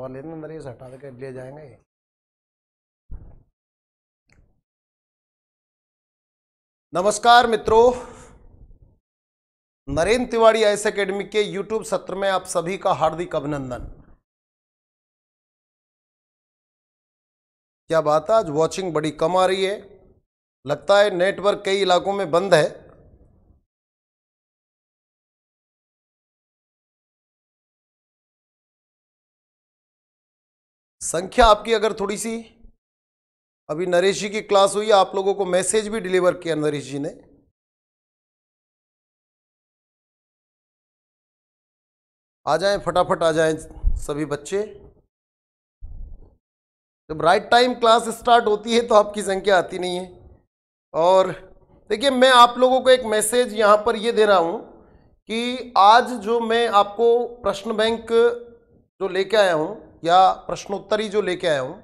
करवा लेना, नरेश हटा देकर ले जाएंगे। नमस्कार मित्रों, नरेंद्र तिवारी आईएएस एकेडमी के यूट्यूब सत्र में आप सभी का हार्दिक अभिनंदन। क्या बात है, आज वॉचिंग बड़ी कम आ रही है, लगता है नेटवर्क कई इलाकों में बंद है। संख्या आपकी अगर थोड़ी सी, अभी नरेश जी की क्लास हुई, आप लोगों को मैसेज भी डिलीवर किया नरेश जी ने। आ जाएं, फटाफट आ जाएं सभी बच्चे। जब राइट टाइम क्लास स्टार्ट होती है तो आपकी संख्या आती नहीं है। और देखिए, मैं आप लोगों को एक मैसेज यहाँ पर ये दे रहा हूँ कि आज जो मैं आपको प्रश्न बैंक जो लेके आया हूँ या प्रश्नोत्तरी जो लेके आया हूँ,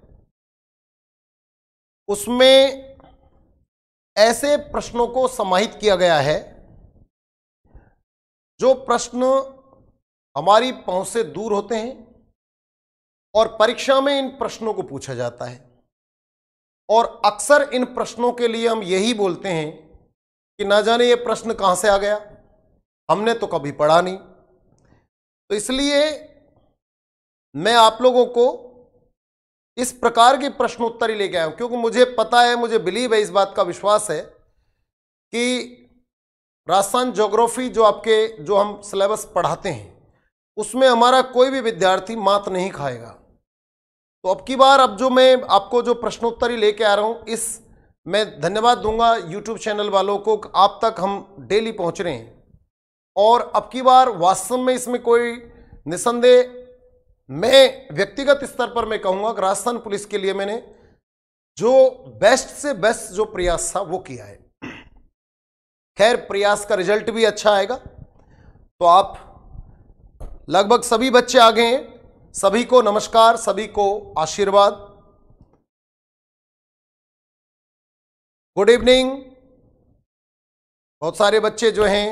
उसमें ऐसे प्रश्नों को समाहित किया गया है जो प्रश्न हमारी पहुंच से दूर होते हैं और परीक्षा में इन प्रश्नों को पूछा जाता है। और अक्सर इन प्रश्नों के लिए हम यही बोलते हैं कि ना जाने ये प्रश्न कहां से आ गया, हमने तो कभी पढ़ा नहीं। तो इसलिए मैं आप लोगों को इस प्रकार की प्रश्नोत्तरी लेके आया हूं, क्योंकि मुझे पता है, मुझे बिलीव है, इस बात का विश्वास है कि राजस्थान ज्योग्राफी जो हम सिलेबस पढ़ाते हैं उसमें हमारा कोई भी विद्यार्थी मात नहीं खाएगा। तो अब की बार, अब जो मैं आपको जो प्रश्नोत्तरी लेके आ रहा हूं, इस मैं धन्यवाद दूंगा यूट्यूब चैनल वालों को, आप तक हम डेली पहुंच रहे हैं। और अब की बार वास्तव में इसमें कोई निसंदेह, मैं व्यक्तिगत स्तर पर मैं कहूंगा कि राजस्थान पुलिस के लिए मैंने जो बेस्ट से बेस्ट जो प्रयास था वो किया है। खैर, प्रयास का रिजल्ट भी अच्छा आएगा। तो आप लगभग सभी बच्चे आ गए हैं, सभी को नमस्कार, सभी को आशीर्वाद, गुड इवनिंग। बहुत सारे बच्चे जो हैं,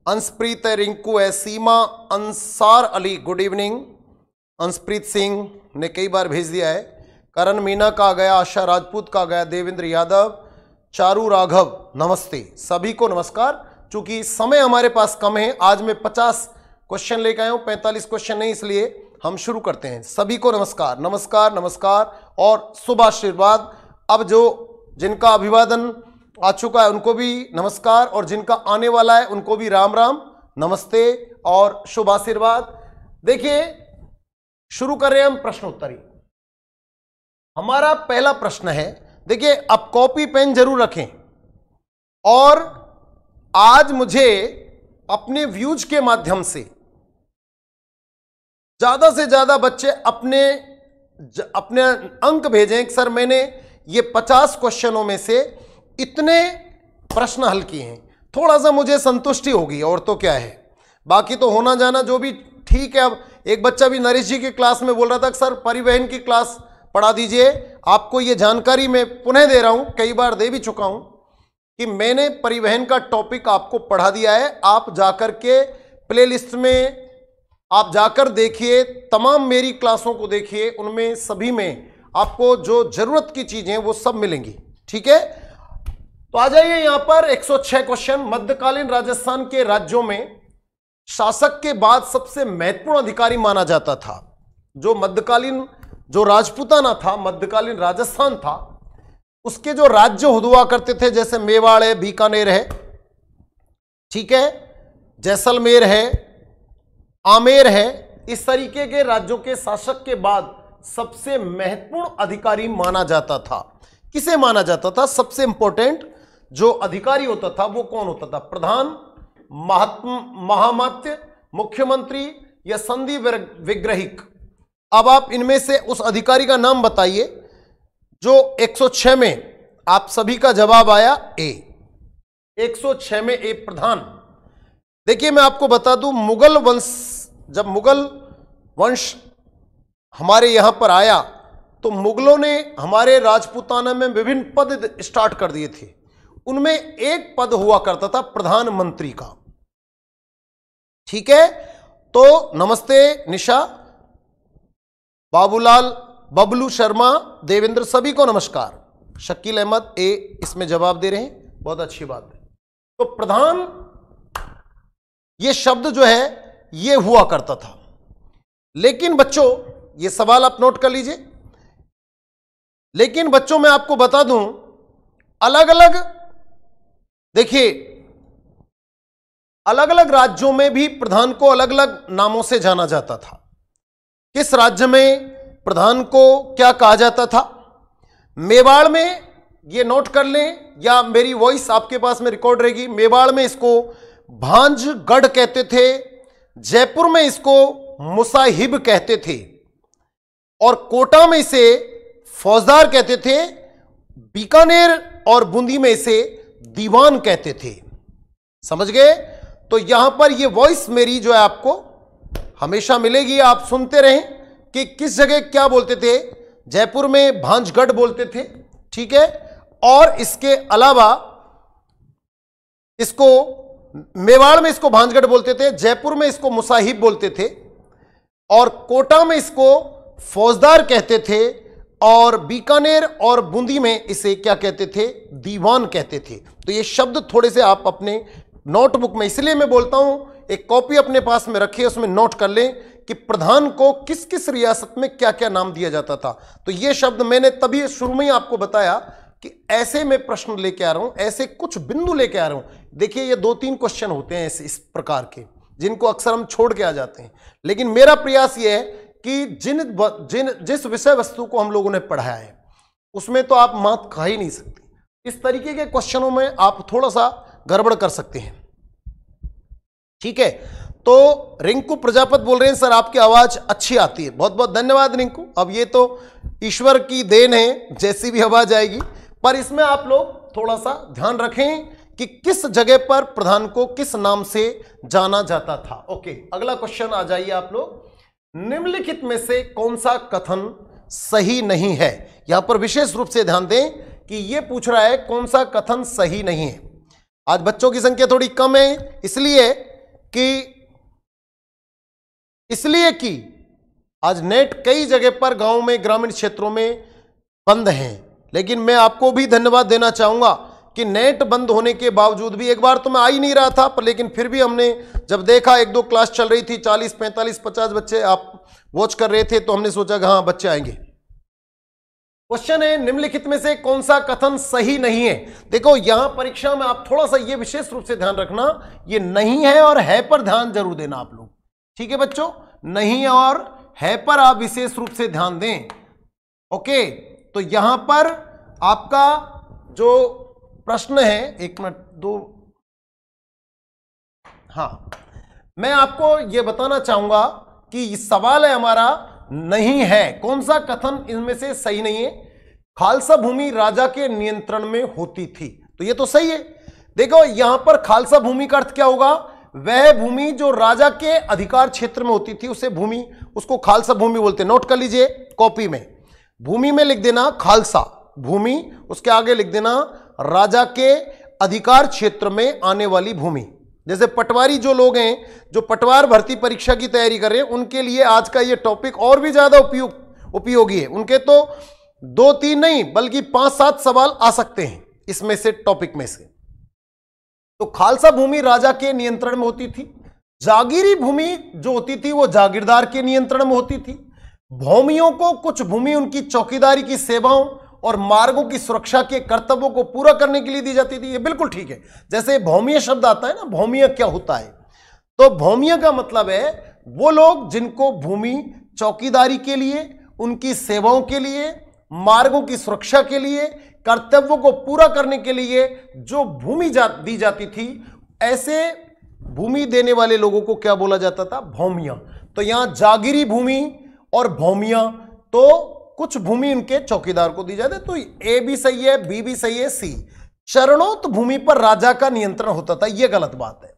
अंशप्रीत है, रिंकू है, सीमा, अंसार अली, गुड इवनिंग। अंशप्रीत सिंह ने कई बार भेज दिया है। करण मीना का आ गया, आशा राजपूत का आ गया, देवेंद्र यादव, चारू राघव, नमस्ते, सभी को नमस्कार। चूंकि समय हमारे पास कम है, आज मैं 50 क्वेश्चन लेकर आया हूं, 45 क्वेश्चन नहीं, इसलिए हम शुरू करते हैं। सभी को नमस्कार, नमस्कार, नमस्कार और शुभ आशीर्वाद। अब जो जिनका अभिवादन आ चुका है उनको भी नमस्कार, और जिनका आने वाला है उनको भी राम राम, नमस्ते और शुभ आशीर्वाद। देखिए, शुरू कर रहे हैं हम प्रश्नोत्तरी। हमारा पहला प्रश्न है, देखिए अब कॉपी पेन जरूर रखें, और आज मुझे अपने व्यूज के माध्यम से ज्यादा बच्चे अपने अंक भेजें कि सर मैंने ये 50 क्वेश्चनों में से इतने प्रश्न हल किए हैं। थोड़ा सा मुझे संतुष्टि होगी, और तो क्या है, बाकी तो होना जाना जो भी ठीक है। अब एक बच्चा भी नरेश जी की क्लास में बोल रहा था कि सर परिवहन की क्लास पढ़ा दीजिए। आपको ये जानकारी मैं पुनः दे रहा हूं, कई बार दे भी चुका हूं कि मैंने परिवहन का टॉपिक आपको पढ़ा दिया है। आप जाकर के प्लेलिस्ट में आप जाकर देखिए, तमाम मेरी क्लासों को देखिए, उनमें सभी में आपको जो जरूरत की चीजें वो सब मिलेंगी, ठीक है। तो आ जाइए यहां पर 106 क्वेश्चन। मध्यकालीन राजस्थान के राज्यों में शासक के बाद सबसे महत्वपूर्ण अधिकारी माना जाता था। जो मध्यकालीन जो राजपूताना था, मध्यकालीन राजस्थान था, उसके जो राज्य हुआ करते थे, जैसे मेवाड़ है, बीकानेर है, ठीक है, जैसलमेर है, आमेर है, इस तरीके के राज्यों के शासक के बाद सबसे महत्वपूर्ण अधिकारी माना जाता था। किसे माना जाता था? सबसे इंपॉर्टेंट जो अधिकारी होता था वो कौन होता था? प्रधान, महामात्य, मुख्यमंत्री या संधि विग्रहिक। अब आप इनमें से उस अधिकारी का नाम बताइए जो 106 में आप सभी का जवाब आया ए। 106 में ए प्रधान। देखिए मैं आपको बता दूं, मुगल वंश, जब मुगल वंश हमारे यहां पर आया तो मुगलों ने हमारे राजपूताना में विभिन्न पद स्टार्ट कर दिए थे। उनमें एक पद हुआ करता था प्रधानमंत्री का, ठीक है। तो नमस्ते निशा, बाबूलाल, बबलू शर्मा, देवेंद्र, सभी को नमस्कार। शकील अहमद ए इसमें जवाब दे रहे हैं, बहुत अच्छी बात है। तो प्रधान ये शब्द जो है ये हुआ करता था, लेकिन बच्चों ये सवाल आप नोट कर लीजिए। लेकिन बच्चों मैं आपको बता दूं, अलग अलग देखिए अलग अलग राज्यों में भी प्रधान को अलग अलग नामों से जाना जाता था। किस राज्य में प्रधान को क्या कहा जाता था? मेवाड़ में, ये नोट कर लें या मेरी वॉइस आपके पास में रिकॉर्ड रहेगी, मेवाड़ में इसको भांजगढ़ कहते थे, जयपुर में इसको मुसाहिब कहते थे, और कोटा में इसे फौजदार कहते थे, बीकानेर और बूंदी में इसे दीवान कहते थे। समझ गए? तो यहां पर ये वॉइस मेरी जो है आपको हमेशा मिलेगी, आप सुनते रहें कि किस जगह क्या बोलते थे। जयपुर में भांजगढ़ बोलते थे, ठीक है, और इसके अलावा इसको मेवाड़ में इसको भांजगढ़ बोलते थे, जयपुर में इसको मुसाहिब बोलते थे, और कोटा में इसको फौजदार कहते थे, और बीकानेर और बूंदी में इसे क्या कहते थे? दीवान कहते थे। तो ये शब्द थोड़े से आप अपने नोटबुक में, इसलिए मैं बोलता हूं एक कॉपी अपने पास में रखिए, उसमें नोट कर लें कि प्रधान को किस किस रियासत में क्या क्या नाम दिया जाता था। तो ये शब्द मैंने तभी शुरू में ही आपको बताया कि ऐसे मैं प्रश्न लेके आ रहा हूं, ऐसे कुछ बिंदु लेके आ रहा हूं। देखिए ये 2-3 क्वेश्चन होते हैं इस प्रकार के, जिनको अक्सर हम छोड़ के आ जाते हैं, लेकिन मेरा प्रयास यह है कि जिस विषय वस्तु को हम लोगों ने पढ़ाया है उसमें तो आप मात खा ही नहीं सकते। इस तरीके के क्वेश्चनों में आप थोड़ा सा गड़बड़ कर सकते हैं, ठीक है। तो रिंकू प्रजापति बोल रहे हैं सर आपकी आवाज अच्छी आती है, बहुत बहुत धन्यवाद रिंकू। अब ये तो ईश्वर की देन है, जैसी भी आवाज आएगी, पर इसमें आप लोग थोड़ा सा ध्यान रखें कि किस जगह पर प्रधान को किस नाम से जाना जाता था। ओके, अगला क्वेश्चन आ जाइए आप लोग। निम्नलिखित में से कौन सा कथन सही नहीं है? यहां पर विशेष रूप से ध्यान दें कि यह पूछ रहा है कौन सा कथन सही नहीं है। आज बच्चों की संख्या थोड़ी कम है, इसलिए कि आज नेट कई जगह पर गांव में, ग्रामीण क्षेत्रों में बंद हैं। लेकिन मैं आपको भी धन्यवाद देना चाहूंगा कि नेट बंद होने के बावजूद भी, एक बार तो मैं आ ही नहीं रहा था, पर लेकिन फिर भी हमने जब देखा 1-2 क्लास चल रही थी, 40, 45, 50 बच्चे आप वॉच कर रहे थे, तो हमने सोचा कि हाँ बच्चे आएंगे। क्वेश्चन है निम्नलिखित में से कौन सा कथन सही नहीं है? देखो यहां परीक्षा में आप थोड़ा सा ये विशेष रूप से ध्यान रखना, ये नहीं है और है पर ध्यान जरूर देना आप लोग, ठीक है बच्चों? नहीं और है पर आप विशेष रूप से ध्यान दें। ओके, तो यहां पर आपका जो प्रश्न है, 1 मिनट 2, हाँ, मैं आपको यह बताना चाहूंगा कि सवाल है हमारा नहीं है, कौन सा कथन इनमें से सही नहीं है? खालसा भूमि राजा के नियंत्रण में होती थी, तो ये तो सही है। देखो यहां पर खालसा भूमि का अर्थ क्या होगा? वह भूमि जो राजा के अधिकार क्षेत्र में होती थी उसे भूमि, उसको खालसा भूमि बोलते हैं। नोट कर लीजिए कॉपी में, भूमि में लिख देना खालसा भूमि, उसके आगे लिख देना राजा के अधिकार क्षेत्र में आने वाली भूमि। जैसे पटवारी जो लोग हैं, जो पटवार भर्ती परीक्षा की तैयारी कर रहे हैं, उनके लिए आज का ये टॉपिक और भी ज्यादा उपयोगी है। उनके तो 2-3 नहीं बल्कि 5-7 सवाल आ सकते हैं इसमें से, टॉपिक में से। तो खालसा भूमि राजा के नियंत्रण में होती थी, जागीरी भूमि जो होती थी वो जागीरदार के नियंत्रण में होती थी, भूमियों को कुछ भूमि उनकी चौकीदारी की सेवाओं और मार्गों की सुरक्षा के कर्तव्यों को पूरा करने के लिए दी जाती थी। ये बिल्कुल ठीक है। जैसे भौमीय शब्द आता है ना, भौमीय क्या होता है? तो भौमीय का मतलब है वो लोग जिनको भूमि चौकीदारी के लिए, उनकी सेवाओं के लिए, मार्गों की सुरक्षा के लिए, कर्तव्यों को पूरा करने के लिए जो भूमि दी जाती थी, ऐसे भूमि देने वाले लोगों को क्या बोला जाता था? भौमिया। तो यहां जागीरी भूमि और भौमिया, तो कुछ भूमि उनके चौकीदार को दी जाती है। तो ए भी सही है, बी भी सही है, सी। चरणोत भूमि पर राजा का नियंत्रण होता था, यह गलत बात है।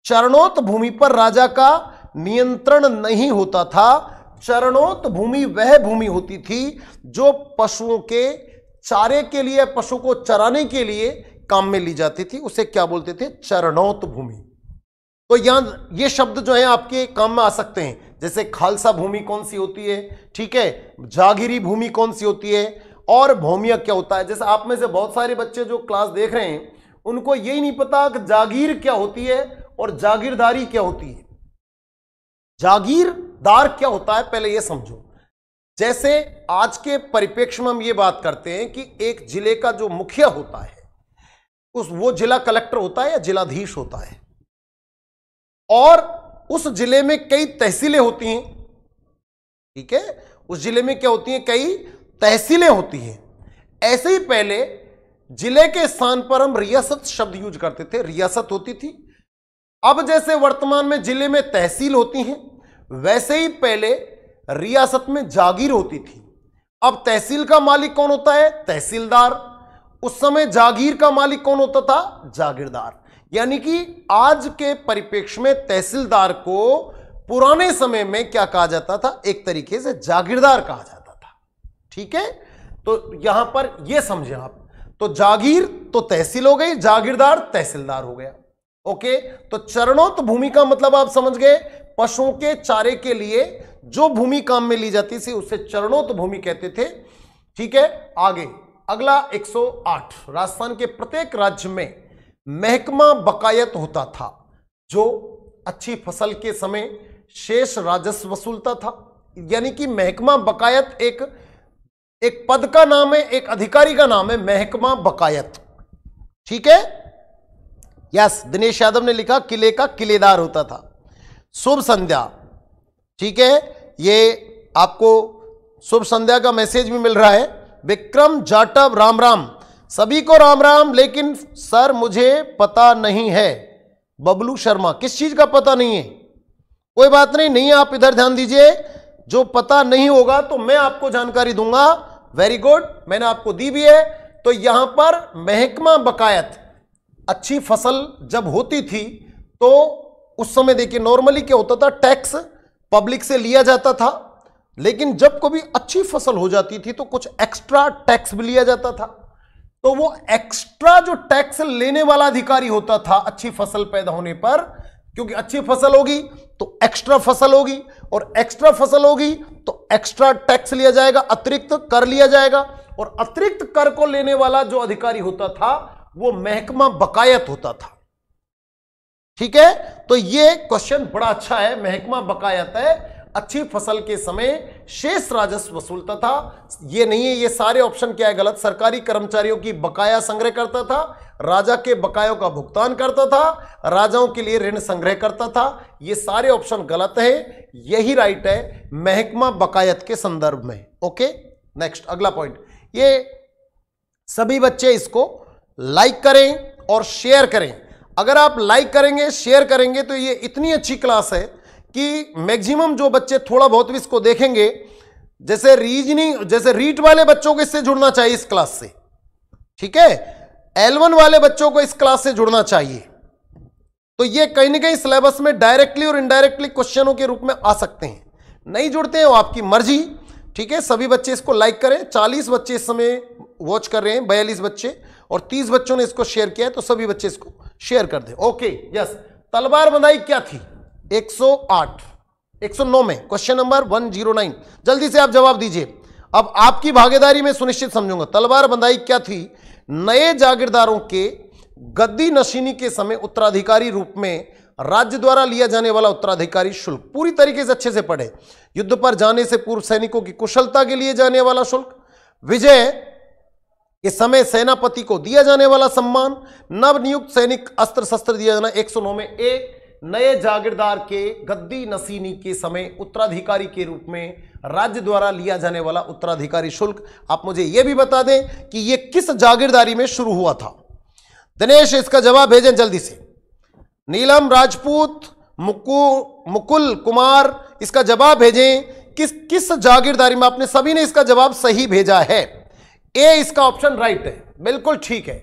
चरणोत भूमि पर राजा का नियंत्रण नहीं होता था। चरणोत भूमि वह भूमि होती थी जो पशुओं के चारे के लिए, पशु को चराने के लिए काम में ली जाती थी, उसे क्या बोलते थे? चरणोत भूमि। तो यहां ये शब्द जो है आपके काम में आ सकते हैं। जैसे खालसा भूमि कौन सी होती है, ठीक है, जागीरी भूमि कौन सी होती है, और भौमिया क्या होता है। जैसे आप में से बहुत सारे बच्चे जो क्लास देख रहे हैं उनको यही नहीं पता कि जागीर क्या होती है और जागीरदारी क्या होती है। जागीरदार क्या होता है पहले यह समझो। जैसे आज के परिप्रेक्ष्य में हम ये बात करते हैं कि एक जिले का जो मुखिया होता है वो जिला कलेक्टर होता है या जिलाधीश होता है, और उस जिले में कई तहसीलें होती हैं, ठीक है, उस जिले में क्या होती हैं, कई तहसीलें होती हैं। ऐसे ही पहले जिले के स्थान पर हम रियासत शब्द यूज करते थे, रियासत होती थी। अब जैसे वर्तमान में जिले में तहसील होती हैं, वैसे ही पहले रियासत में जागीर होती थी। अब तहसील का मालिक कौन होता है, तहसीलदार। उस समय जागीर का मालिक कौन होता था, जागीरदार। यानी कि आज के परिप्रेक्ष्य में तहसीलदार को पुराने समय में क्या कहा जाता था, एक तरीके से जागीरदार कहा जाता था, ठीक है। तो यहां पर यह समझे आप, तो जागीर तो तहसील हो गई, जागीरदार तहसीलदार हो गया। ओके, तो चरणोक्त भूमि का मतलब आप समझ गए, पशुओं के चारे के लिए जो भूमि काम में ली जाती थी उसे चरणोक्त भूमि कहते थे, ठीक है। आगे अगला 108, राजस्थान के प्रत्येक राज्य में महकमा बकायत होता था जो अच्छी फसल के समय शेष राजस्व वसूलता था। यानी कि महकमा बकायत एक पद का नाम है, एक अधिकारी का नाम है, महकमा बकायत, ठीक है। यस, दिनेश यादव ने लिखा किले का किलेदार होता था। शुभ संध्या, ठीक है, ये आपको शुभ संध्या का मैसेज भी मिल रहा है। विक्रम जाटव राम राम, सभी को राम राम। लेकिन सर मुझे पता नहीं है, बबलू शर्मा, किस चीज का पता नहीं है? कोई बात नहीं, आप इधर ध्यान दीजिए। जो पता नहीं होगा तो मैं आपको जानकारी दूंगा। वेरी गुड, मैंने आपको दी भी है। तो यहां पर महकमा बकायत, अच्छी फसल जब होती थी तो उस समय देखिए नॉर्मली क्या होता था, टैक्स पब्लिक से लिया जाता था, लेकिन जब कभी अच्छी फसल हो जाती थी तो कुछ एक्स्ट्रा टैक्स भी लिया जाता था। तो वो एक्स्ट्रा जो टैक्स लेने वाला अधिकारी होता था अच्छी फसल पैदा होने पर, क्योंकि अच्छी फसल होगी तो एक्स्ट्रा फसल होगी, और एक्स्ट्रा फसल होगी तो एक्स्ट्रा टैक्स लिया जाएगा, अतिरिक्त कर लिया जाएगा, और अतिरिक्त कर को लेने वाला जो अधिकारी होता था वो महकमा बकायत होता था, ठीक है। तो ये क्वेश्चन बड़ा अच्छा है। महकमा बकायत है, अच्छी फसल के समय शेष राजस्व वसूलता था। ये नहीं है, ये सारे ऑप्शन क्या है गलत। सरकारी कर्मचारियों की बकाया संग्रह करता था, राजा के बकायों का भुगतान करता था, राजाओं के लिए ऋण संग्रह करता था। ये सारे ऑप्शन गलत है, यही राइट है महकमा बकायत के संदर्भ में। ओके, नेक्स्ट अगला पॉइंट, ये सभी बच्चे इसको लाइक करें और शेयर करें। अगर आप लाइक करेंगे, शेयर करेंगे तो ये इतनी अच्छी क्लास है कि मैक्सिमम जो बच्चे थोड़ा बहुत भी इसको देखेंगे, जैसे रीजनिंग, जैसे रीट वाले बच्चों को इससे जुड़ना चाहिए इस क्लास से, ठीक है। L1 वाले बच्चों को इस क्लास से जुड़ना चाहिए। तो ये कहीं ना कहीं सिलेबस में डायरेक्टली और इनडायरेक्टली क्वेश्चनों के रूप में आ सकते हैं। नहीं जुड़ते हैं वो आपकी मर्जी, ठीक है। सभी बच्चे इसको लाइक करें। 40 बच्चे इस समय वॉच कर रहे हैं, 42 बच्चे, और 30 बच्चों ने इसको शेयर किया है, तो सभी बच्चे इसको शेयर कर दें। Okay, yes. तलवार बंदाई क्या थी? 108, 109 में क्वेश्चन नंबर 109, जल्दी से आप जवाब दीजिए। अब आपकी भागीदारी में सुनिश्चित समझूंगा। तलवार बंदाई क्या थी? नए जागीरदारों के गद्दी नशीनी के समय उत्तराधिकारी रूप में राज्य द्वारा लिया जाने वाला उत्तराधिकारी शुल्क। पूरी तरीके से अच्छे से पढ़े। युद्ध पर जाने से पूर्व सैनिकों की कुशलता के लिए जाने वाला शुल्क, विजय के समय सेनापति को दिया जाने वाला सम्मान, नवनियुक्त सैनिक अस्त्र शस्त्र दिया जाना। 109 में ए, नए जागीरदार के गद्दी नशीनी के समय उत्तराधिकारी के रूप में राज्य द्वारा लिया जाने वाला उत्तराधिकारी शुल्क। आप मुझे यह भी बता दें कि यह किस जागीरदारी में शुरू हुआ था। दिनेश इसका जवाब भेजें जल्दी से। नीलम राजपूत, मुकुल कुमार, इसका जवाब भेजें। किस जागीरदारी में? आपने सभी ने इसका जवाब सही भेजा है। ए इसका ऑप्शन राइट है, बिल्कुल ठीक है।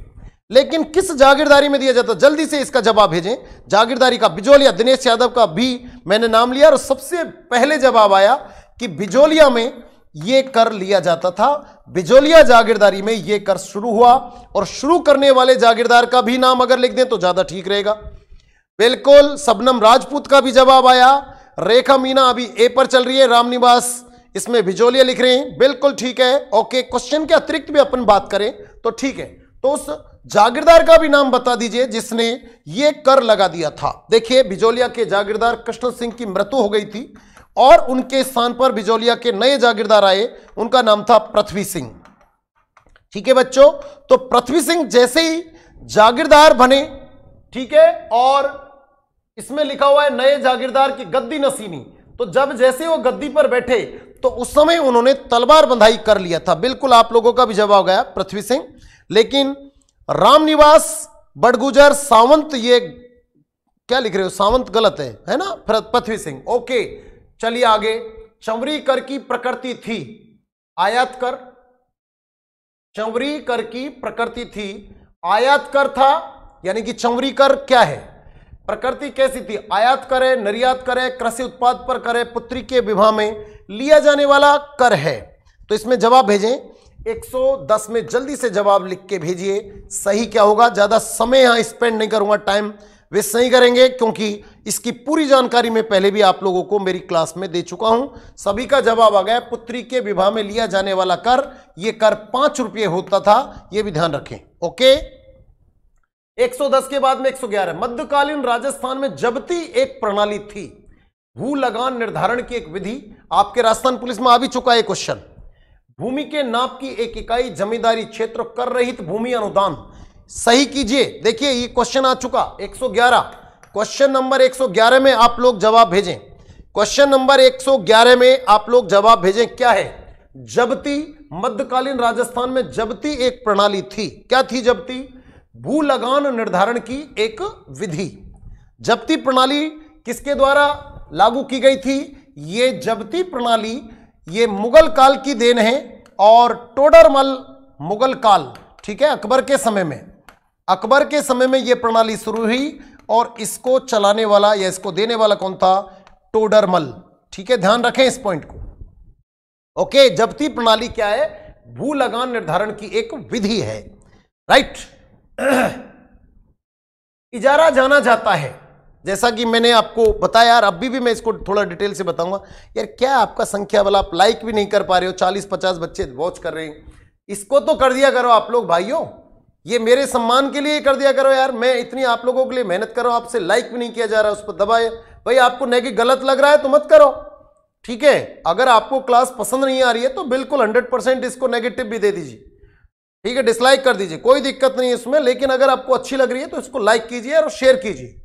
लेकिन किस जागीरदारी में दिया जाता? जल्दी से इसका जवाब भेजें। जागीरदारी का बिजोलिया, दिनेश यादव का भी मैंने नाम लिया और सबसे पहले जवाब आया कि बिजोलिया में यह कर लिया जाता था। बिजोलिया जागीरदारी में यह कर शुरू हुआ, और शुरू करने वाले जागीरदार का भी नाम अगर लिख दें तो ज्यादा ठीक रहेगा। बिल्कुल, सबनम राजपूत का भी जवाब आया। रेखा मीना अभी ए पर चल रही है, रामनिवास इसमें भिजोलिया लिख रहे हैं, बिल्कुल ठीक है। ओके, क्वेश्चन के अतिरिक्त भी अपन बात करें तो ठीक है। तो उस जागीरदार का भी नाम बता दीजिए जिसने ये कर लगा दिया था। देखिए, भिजोलिया के जागीरदार कृष्ण सिंह की मृत्यु हो गई थी और उनके स्थान पर भिजोलिया के नए जागीरदार आए, उनका नाम था पृथ्वी सिंह। ठीक है बच्चों, तो पृथ्वी सिंह जैसे ही जागीरदार बने, ठीक है, और इसमें लिखा हुआ है नए जागीरदार की गद्दी नसीनी, तो जब जैसे वो गद्दी पर बैठे तो उस समय उन्होंने तलवार बंधाई कर लिया था। बिल्कुल आप लोगों का भी जवाब गया पृथ्वी सिंह। लेकिन रामनिवास, बड़गुजर, सावंत, ये क्या लिख रहे हो, सावंत गलत है ना, पृथ्वी सिंह। ओके, चलिए आगे। चंवरी कर की प्रकृति थी, आयात कर, चंवरी कर की प्रकृति थी, आयात कर था, यानी कि चंवरी कर क्या है, प्रकृति कैसी थी, आयात कर है, निर्यात कर है, कृषि उत्पाद पर कर है, पुत्री के विवाह में लिया जाने वाला कर है। तो इसमें जवाब भेजें 110 में, जल्दी से जवाब लिख के भेजिए। सही क्या होगा, ज्यादा समय यहां स्पेंड नहीं करूंगा, टाइम वेस्ट नहीं करेंगे, क्योंकि इसकी पूरी जानकारी मैं पहले भी आप लोगों को मेरी क्लास में दे चुका हूं। सभी का जवाब आ गया। पुत्री के विवाह में लिया जाने वाला कर, यह कर 5 रुपये होता था, यह भी ध्यान रखें। ओके, 110 के बाद में 111, मध्यकालीन राजस्थान में जब्ती एक प्रणाली थी, भू लगान निर्धारण की एक विधि। आपके राजस्थान पुलिस में आ भी चुका है क्वेश्चन। भूमि के नाप की एक इकाई जमींदारी क्षेत्र, कर रहित भूमि अनुदान। सही कीजिए, देखिए ये क्वेश्चन आ चुका 111, क्वेश्चन नंबर 111 में आप लोग जवाब भेजें। क्वेश्चन नंबर 111 में आप लोग जवाब भेजें, क्या है, जब्ती। मध्यकालीन राजस्थान में जब्ती एक प्रणाली थी, क्या थी जब्ती, भू लगान निर्धारण की एक विधि। जब्ती प्रणाली किसके द्वारा लागू की गई थी, ये जब्ती प्रणाली ये मुगल काल की देन है, और टोडरमल मुगल काल, ठीक है, अकबर के समय में, अकबर के समय में यह प्रणाली शुरू हुई, और इसको चलाने वाला या इसको देने वाला कौन था, टोडरमल। ठीक है, ध्यान रखें इस पॉइंट को। ओके, जब्ती प्रणाली क्या है, भू लगान निर्धारण की एक विधि है, राइट। इजारा जाना जाता है, जैसा कि मैंने आपको बताया यार, अभी भी मैं इसको थोड़ा डिटेल से बताऊंगा। यार क्या आपका संख्या वाला, आप लाइक भी नहीं कर पा रहे हो, 40-50 बच्चे वॉच कर रहे हैं, इसको तो कर दिया करो आप लोग भाइयों, ये मेरे सम्मान के लिए कर दिया करो यार। मैं इतनी आप लोगों के लिए मेहनत कर रहा हूं, आपसे लाइक भी नहीं किया जा रहा है, उस पर दबाए। भाई आपको नेगेटिव गलत लग रहा है तो मत करो, ठीक है। अगर आपको क्लास पसंद नहीं आ रही है तो बिल्कुल 100% इसको नेगेटिव भी दे दीजिए, ठीक है, डिसलाइक कर दीजिए, कोई दिक्कत नहीं है इसमें। लेकिन अगर आपको अच्छी लग रही है तो इसको लाइक कीजिए और शेयर कीजिए।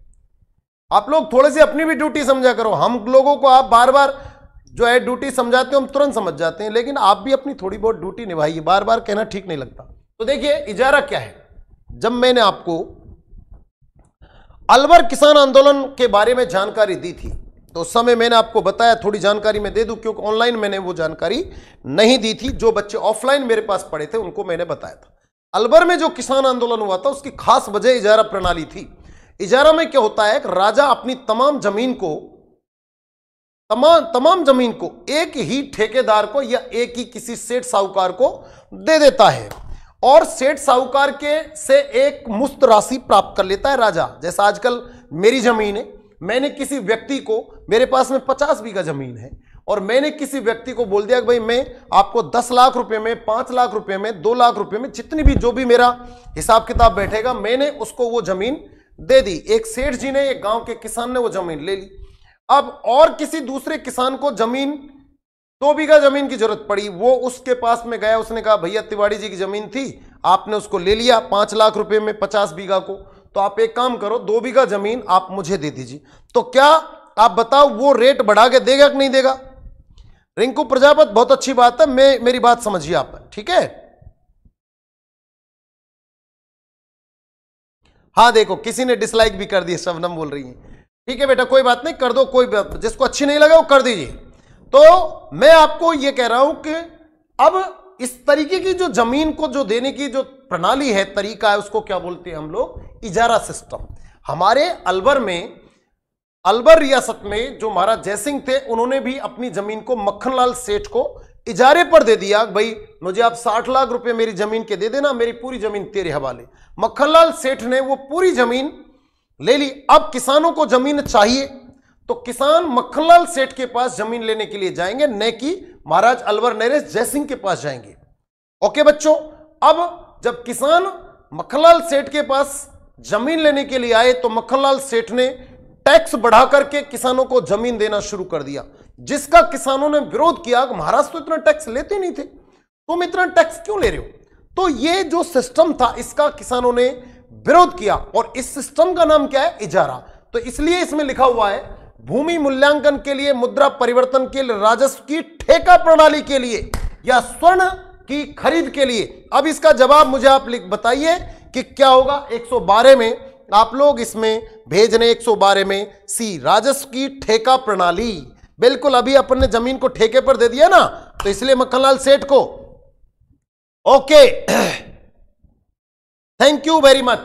आप लोग थोड़े से अपनी भी ड्यूटी समझा करो। हम लोगों को आप बार बार जो है ड्यूटी समझाते हो, हम तुरंत समझ जाते हैं, लेकिन आप भी अपनी थोड़ी बहुत ड्यूटी निभाइए, बार बार कहना ठीक नहीं लगता। तो देखिए इजारा क्या है। जब मैंने आपको अलवर किसान आंदोलन के बारे में जानकारी दी थी तो उस समय मैंने आपको बताया, थोड़ी जानकारी मैं दे दूं, क्योंकि ऑनलाइन मैंने वो जानकारी नहीं दी थी। जो बच्चे ऑफलाइन मेरे पास पढ़े थे उनको मैंने बताया था। अलवर में जो किसान आंदोलन हुआ था उसकी खास वजह इजारा प्रणाली थी। इजारा में क्या होता है, राजा अपनी तमाम जमीन को एक ही ठेकेदार को या एक ही किसी सेठ साहूकार को दे देता है, और सेठ साहूकार के से एक मुफ्त राशि प्राप्त कर लेता है राजा। जैसा आजकल मेरी जमीन है, मैंने किसी व्यक्ति को, मेरे पास में 50 बीघा जमीन है, और मैंने किसी व्यक्ति को बोल दिया कि भाई मैं आपको 10 लाख रुपए में, 5 लाख रुपए में, 2 लाख रुपए में, जितनी भी जो भी मेरा हिसाब किताब बैठेगा, मैंने उसको वो जमीन दे दी। एक सेठ जी ने, एक गांव के किसान ने वो जमीन ले ली। अब और किसी दूसरे किसान को जमीन 2 बीघा जमीन की जरूरत पड़ी, वो उसके पास में गया, उसने कहा भैया तिवाड़ी जी की जमीन थी, आपने उसको ले लिया 5 लाख रुपए में 50 बीघा को, तो आप एक काम करो 2 बीघा जमीन आप मुझे दे दीजिए। तो क्या आप बताओ वो रेट बढ़ा के देगा कि नहीं देगा? रिंकू प्रजापत, बहुत अच्छी बात है, मेरी बात समझिए आप, ठीक है। हाँ देखो किसी ने डिसलाइक भी कर दिया, शबनम बोल रही है, ठीक है बेटा कोई बात नहीं, कर दो, कोई जिसको अच्छी नहीं लगे वो कर दीजिए। तो मैं आपको ये कह रहा हूं कि अब इस तरीके की जो जमीन को जो देने की जो प्रणाली है, तरीका है, उसको क्या बोलते हैं हम लोग, इजारा सिस्टम। हमारे अलवर में, अलवर रियासत में जो महाराज जयसिंह थे, उन्होंने भी अपनी जमीन को मक्खनलाल सेठ को इजारे पर दे दिया। भाई मुझे आप 60 लाख रुपए मेरी जमीन के दे देना, मेरी पूरी जमीन तेरे हवाले। मक्खनलाल सेठ ने वो पूरी जमीन ले ली। अब किसानों को जमीन चाहिए, तो किसान मक्खनलाल सेठ के पास जमीन लेने के लिए जाएंगे, न कि महाराज अलवर नरेश जयसिंह के पास जाएंगे। ओके बच्चों, अब जब किसान मक्खनलाल सेठ के पास जमीन लेने के लिए आए तो मक्खनलाल सेठ ने टैक्स बढ़ा करके किसानों को जमीन देना शुरू कर दिया, जिसका किसानों ने विरोध किया कि महाराज तो इतना टैक्स लेते नहीं थे, तुम इतना टैक्स क्यों ले रहे हो। तो ये जो सिस्टम था इसका किसानों ने विरोध किया, और इस सिस्टम का नाम क्या है, इजारा। तो इसलिए इसमें लिखा हुआ है भूमि मूल्यांकन के लिए, मुद्रा परिवर्तन के लिए, राजस्व की ठेका प्रणाली के लिए या स्वर्ण की खरीद के लिए। अब इसका जवाब मुझे आप बताइए कि क्या होगा। 112 में आप लोग इसमें भेज रहे 112 में सी, राजस्व की ठेका प्रणाली। बिल्कुल, अभी अपन ने जमीन को ठेके पर दे दिया ना, तो इसलिए मक्खनलाल सेठ को। Okay, thank you very much.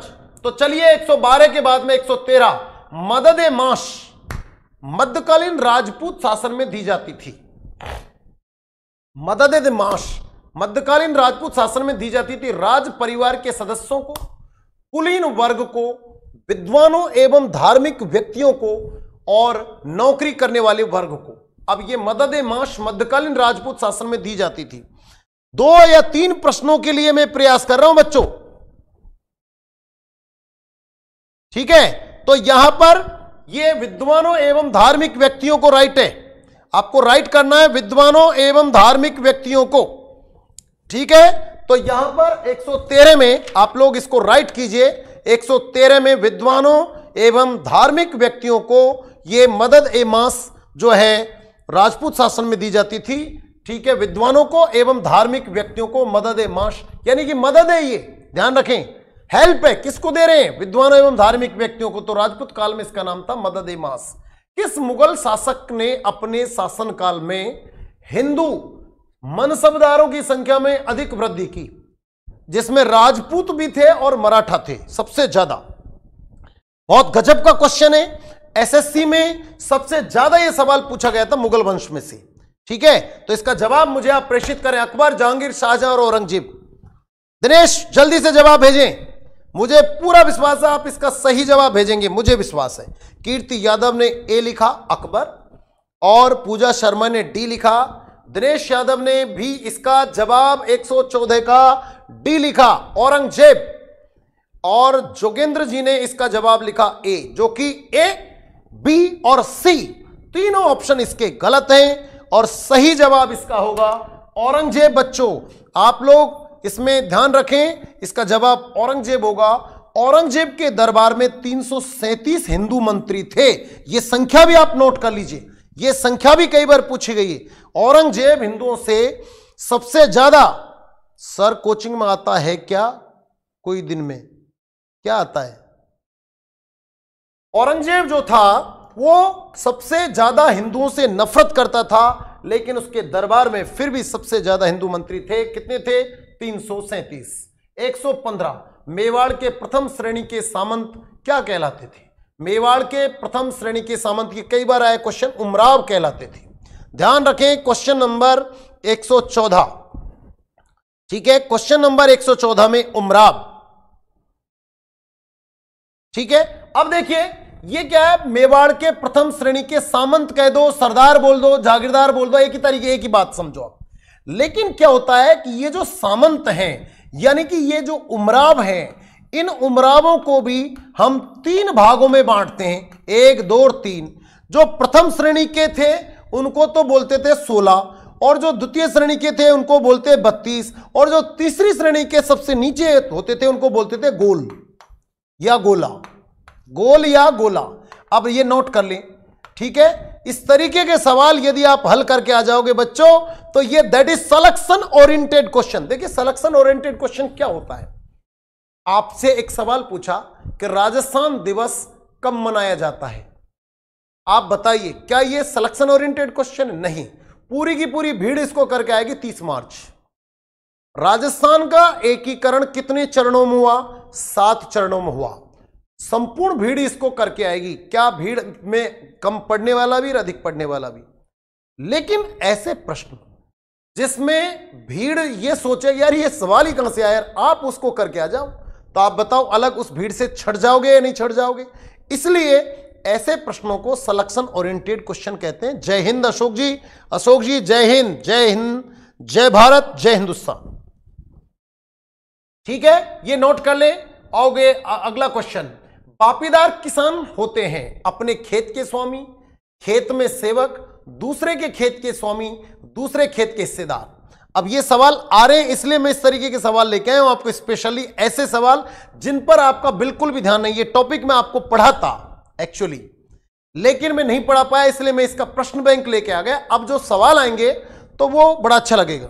तो चलिए 112 के बाद में 113, मदद-ए-माश मध्यकालीन राजपूत शासन में दी जाती थी। मदद-ए-माश मध्यकालीन राजपूत शासन में दी जाती थी राज परिवार के सदस्यों को, कुलीन वर्ग को, विद्वानों एवं धार्मिक व्यक्तियों को और नौकरी करने वाले वर्ग को। अब यह मदद-ए-माश मध्यकालीन राजपूत शासन में दी जाती थी। 2 या 3 प्रश्नों के लिए मैं प्रयास कर रहा हूं बच्चों, ठीक है। तो यहां पर यह विद्वानों एवं धार्मिक व्यक्तियों को राइट है, आपको राइट करना है विद्वानों एवं धार्मिक व्यक्तियों को, ठीक है। तो यहां पर 113 में आप लोग इसको राइट कीजिए। 113 में विद्वानों एवं धार्मिक व्यक्तियों को यह मदद-ए-माश जो है राजपूत शासन में दी जाती थी, ठीक है। विद्वानों को एवं धार्मिक व्यक्तियों को मदद-ए-माश, यानी कि मदद है, ये ध्यान रखें, हेल्प है। किसको दे रहे हैं, विद्वानों एवं धार्मिक व्यक्तियों को। तो राजपूत काल में इसका नाम था मदद-ए-माश। किस मुगल शासक ने अपने शासनकाल में हिंदू मनसबदारों की संख्या में अधिक वृद्धि की, जिसमें राजपूत भी थे और मराठा थे सबसे ज्यादा। बहुत गजब का क्वेश्चन है, एसएससी में सबसे ज्यादा यह सवाल पूछा गया था मुगल वंश में से, ठीक है। तो इसका जवाब मुझे आप प्रेषित करें, अकबर, जहांगीर, शाहजहां और औरंगजेब। दिनेश जल्दी से जवाब भेजें, मुझे पूरा विश्वास है आप इसका सही जवाब भेजेंगे, मुझे विश्वास है। कीर्ति यादव ने ए लिखा अकबर, और पूजा शर्मा ने डी लिखा। दिनेश यादव ने भी इसका जवाब 114 का डी लिखा औरंगजेब, और जोगेंद्र जी ने इसका जवाब लिखा ए, जो कि ए, बी और सी तीनों ऑप्शन इसके गलत हैं, और सही जवाब इसका होगा औरंगजेब। बच्चों आप लोग इसमें ध्यान रखें, इसका जवाब औरंगजेब होगा। औरंगजेब के दरबार में 337 हिंदू मंत्री थे, यह संख्या भी आप नोट कर लीजिए, यह संख्या भी कई बार पूछी गई है। औरंगजेब हिंदुओं से सबसे ज्यादा, सर कोचिंग में आता है क्या कोई दिन में, क्या आता है, औरंगजेब जो था वो सबसे ज्यादा हिंदुओं से नफरत करता था, लेकिन उसके दरबार में फिर भी सबसे ज्यादा हिंदू मंत्री थे। कितने थे, 337। 115, मेवाड़ के प्रथम श्रेणी के सामंत क्या कहलाते थे, मेवाड़ के प्रथम श्रेणी के सामंत, की कई बार आया क्वेश्चन, उमराव कहलाते थे। ध्यान रखें, क्वेश्चन नंबर 114, ठीक है, क्वेश्चन नंबर 114 में उमराव, ठीक है। अब देखिए ये क्या है, मेवाड़ के प्रथम श्रेणी के सामंत कह दो, सरदार बोल दो, जागीरदार बोल दो, एक ही तरीके, एक ही बात समझो आप। लेकिन क्या होता है कि ये जो सामंत हैं, यानी कि ये जो उमराव हैं, इन उमरावों को भी हम 3 भागों में बांटते हैं, 1, 2 और 3। जो प्रथम श्रेणी के थे उनको तो बोलते थे 16, और जो द्वितीय श्रेणी के थे उनको बोलते 32, और जो तीसरी श्रेणी के सबसे नीचे होते थे उनको बोलते थे गोल या गोला, गोल या गोला। अब ये नोट कर लें, ठीक है। इस तरीके के सवाल यदि आप हल करके आ जाओगे बच्चों, तो ये that is selection oriented question. देखिए सिलेक्शन ओरिएंटेड क्वेश्चन क्या होता है, आपसे एक सवाल पूछा कि राजस्थान दिवस कब मनाया जाता है, आप बताइए, क्या ये सिलेक्शन ओरिएंटेड क्वेश्चन? नहीं, पूरी की पूरी भीड़ इसको करके आएगी 30 मार्च। राजस्थान का एकीकरण कितने चरणों में हुआ? 7 चरणों में हुआ। संपूर्ण भीड़ इसको करके आएगी। क्या भीड़ में कम पढ़ने वाला भी और अधिक पढ़ने वाला भी? लेकिन ऐसे प्रश्न जिसमें भीड़ ये सोचे यार ये सवाल ही कहां से आया, आप उसको करके आ जाओ, तो आप बताओ अलग उस भीड़ से छट जाओगे या नहीं छट जाओगे? इसलिए ऐसे प्रश्नों को सिलेक्शन ओरिएंटेड क्वेश्चन कहते हैं। जय हिंद अशोक जी, अशोक जी जय हिंद, जय हिंद, जय भारत, जय हिंदुस्तान। ठीक है, ये नोट कर ले। आओगे अगला क्वेश्चन। बापीदार किसान होते हैं अपने खेत के स्वामी, खेत में सेवक, दूसरे के खेत के स्वामी, दूसरे खेत के हिस्सेदार। अब ये सवाल आ रहे हैं इसलिए मैं इस तरीके के सवाल लेके आया हूं आपको, स्पेशली ऐसे सवाल जिन पर आपका बिल्कुल भी ध्यान नहीं। ये टॉपिक मैं आपको पढ़ा था एक्चुअली, लेकिन मैं नहीं पढ़ा पाया, इसलिए मैं इसका प्रश्न बैंक लेके आ गया। अब जो सवाल आएंगे तो वो बड़ा अच्छा लगेगा।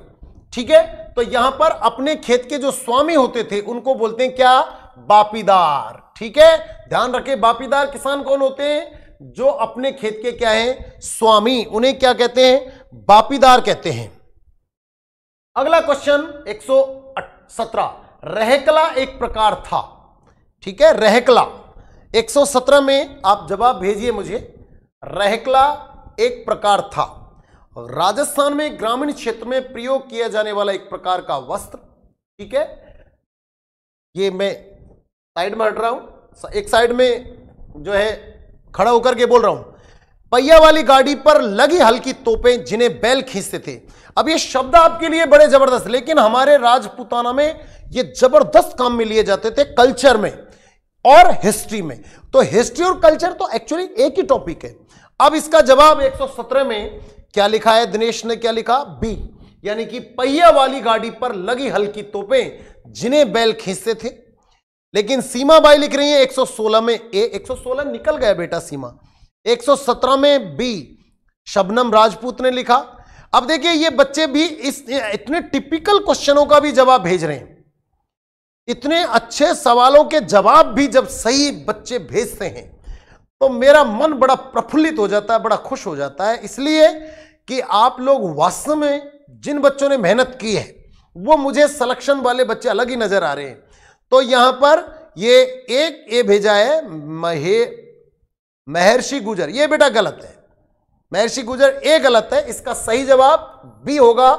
ठीक है, तो यहां पर अपने खेत के जो स्वामी होते थे उनको बोलते हैं क्या? बापीदार। ठीक है, ध्यान रखें, बापीदार किसान कौन होते हैं? जो अपने खेत के क्या है? स्वामी, उन्हें क्या कहते हैं? बापीदार कहते हैं। अगला क्वेश्चन 117, रहकला एक प्रकार था। ठीक है, रहकला 117 में आप जवाब भेजिए मुझे। रहकला एक प्रकार था, राजस्थान में ग्रामीण क्षेत्र में प्रयोग किया जाने वाला एक प्रकार का वस्त्र। ठीक है, ये मैं साइड में हट रहा हूं, एक साइड में जो है खड़ा होकर के बोल रहा हूं। पहिया वाली गाड़ी पर लगी हल्की तोपें जिन्हें बैल खींचते थे। अब ये शब्द आपके लिए बड़े जबरदस्त, लेकिन हमारे राजपूताना में ये जबरदस्त काम में लिए जाते थे, कल्चर में और हिस्ट्री में। तो हिस्ट्री और कल्चर तो एक्चुअली एक ही टॉपिक है। अब इसका जवाब 117 में क्या लिखा है? दिनेश ने क्या लिखा? बी, यानी कि पहिया वाली गाड़ी पर लगी हल्की तोपें जिन्हें बैल खींचते थे। लेकिन सीमा बाई लिख रही है 116 में ए, 116 निकल गया बेटा सीमा, 117 में बी शबनम राजपूत ने लिखा। अब देखिए ये बच्चे भी इस इतने टिपिकल क्वेश्चनों का भी जवाब भेज रहे हैं, इतने अच्छे सवालों के जवाब भी जब सही बच्चे भेजते हैं तो मेरा मन बड़ा प्रफुल्लित हो जाता है, बड़ा खुश हो जाता है, इसलिए कि आप लोग वास्तव में जिन बच्चों ने मेहनत की है वो मुझे सिलेक्शन वाले बच्चे अलग ही नजर आ रहे हैं। तो यहां पर ये एक ए भेजा है महर्षि गुजर, ये बेटा गलत है, महर्षि गुजर ए गलत है। इसका सही जवाब बी होगा,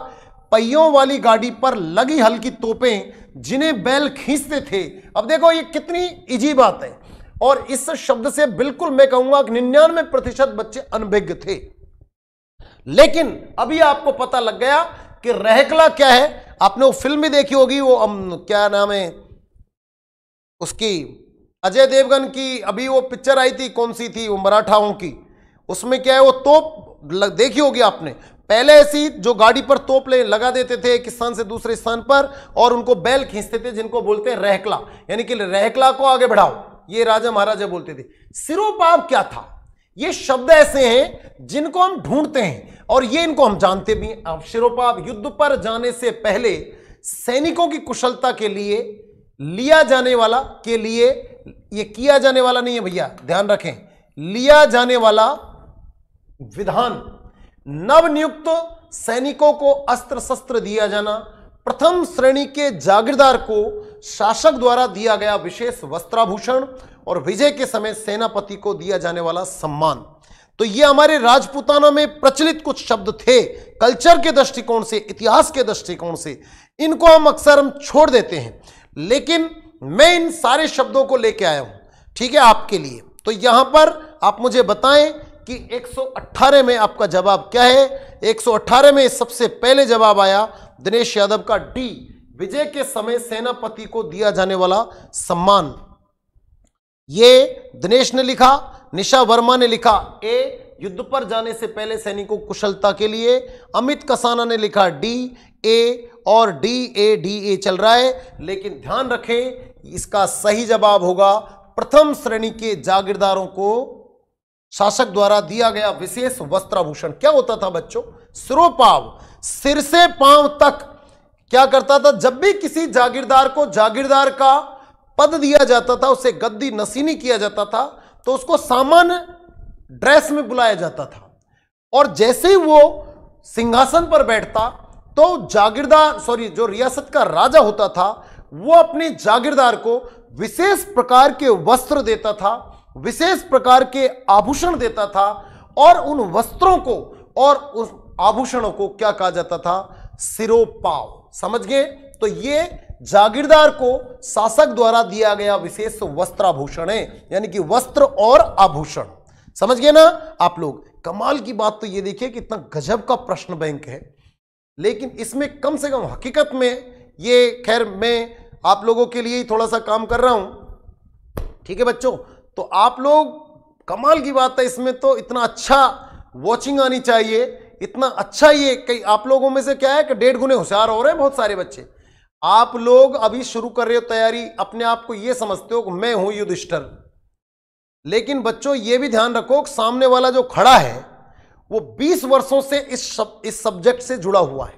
पहियों वाली गाड़ी पर लगी हल्की तोपें जिन्हें बैल खींचते थे। अब देखो ये कितनी इजी बात है, और इस शब्द से बिल्कुल मैं कहूंगा कि 99% बच्चे अनभिज्ञ थे। लेकिन अभी आपको पता लग गया कि रहकला क्या है। आपने वो फिल्म भी देखी होगी, वो क्या नाम है उसकी, अजय देवगन की अभी वो पिक्चर आई थी, कौन सी थी वो, मराठाओं की। उसमें क्या है वो तोप देखी होगी आपने। पहले ऐसी जो गाड़ी पर तोप लगा देते थे एक स्थान से दूसरे स्थान पर, और उनको बैल खींचते थे, जिनको बोलते हैं रहकला, यानी कि रहकला को आगे बढ़ाओ, ये राजा महाराजा बोलते थे। सिरोपाव क्या था? ये शब्द ऐसे हैं जिनको हम ढूंढते हैं और ये इनको हम जानते भी हैं। अब सिरोपाव युद्ध पर जाने से पहले सैनिकों की कुशलता के लिए लिया जाने वाला, के लिए, ये किया जाने वाला नहीं है भैया, ध्यान रखें, लिया जाने वाला विधान, नवनियुक्त सैनिकों को अस्त्र शस्त्र दिया जाना, प्रथम श्रेणी के जागीरदार को शासक द्वारा दिया गया विशेष वस्त्राभूषण, और विजय के समय सेनापति को दिया जाने वाला सम्मान। तो ये हमारे राजपूताना में प्रचलित कुछ शब्द थे, कल्चर के दृष्टिकोण से, इतिहास के दृष्टिकोण से इनको हम अक्सर छोड़ देते हैं, लेकिन मैं इन सारे शब्दों को लेके आया हूं, ठीक है, आपके लिए। तो यहां पर आप मुझे बताएं कि 118 में आपका जवाब क्या है? 118 में सबसे पहले जवाब आया दिनेश यादव का डी, विजय के समय सेनापति को दिया जाने वाला सम्मान। ये दिनेश ने लिखा, निशा वर्मा ने लिखा ए, युद्ध पर जाने से पहले सैनिकों कुशलता के लिए। अमित कसाना ने लिखा डी, ए और डी ए चल रहा है, लेकिन ध्यान रखें इसका सही जवाब होगा प्रथम श्रेणी के जागीरदारों को शासक द्वारा दिया गया विशेष वस्त्राभूषण। क्या होता था बच्चों? सिरोपाव, सिर से पांव तक क्या करता था? जब भी किसी जागीरदार को जागीरदार का पद दिया जाता था, उसे गद्दी नसीनी किया जाता था, तो उसको सामान्य ड्रेस में बुलाया जाता था, और जैसे ही वो सिंहासन पर बैठता तो जागीरदार, जो रियासत का राजा होता था, वो अपने जागीरदार को विशेष प्रकार के वस्त्र देता था, विशेष प्रकार के आभूषण देता था, और उन वस्त्रों को और उस आभूषणों को क्या कहा जाता था? सिरोपाव। समझ गए? तो ये जागीरदार को शासक द्वारा दिया गया विशेष वस्त्राभूषण है, यानी कि वस्त्र और आभूषण। समझ गए ना आप लोग। कमाल की बात तो ये देखिए कि इतना गजब का प्रश्न बैंक है, लेकिन इसमें कम से कम हकीकत में ये, खैर मैं आप लोगों के लिए ही थोड़ा सा काम कर रहा हूं, ठीक है बच्चों। तो आप लोग, कमाल की बात है, इसमें तो इतना अच्छा वॉचिंग आनी चाहिए, इतना अच्छा। ये कई आप लोगों में से क्या है कि 1.5 गुने होशियार हो रहे हैं बहुत सारे बच्चे। आप लोग अभी शुरू कर रहे हो तैयारी, अपने आप को ये समझते हो कि मैं हूं युधिष्ठिर, लेकिन बच्चों ये भी ध्यान रखो कि सामने वाला जो खड़ा है वो 20 वर्षों से इस सब्जेक्ट से जुड़ा हुआ है।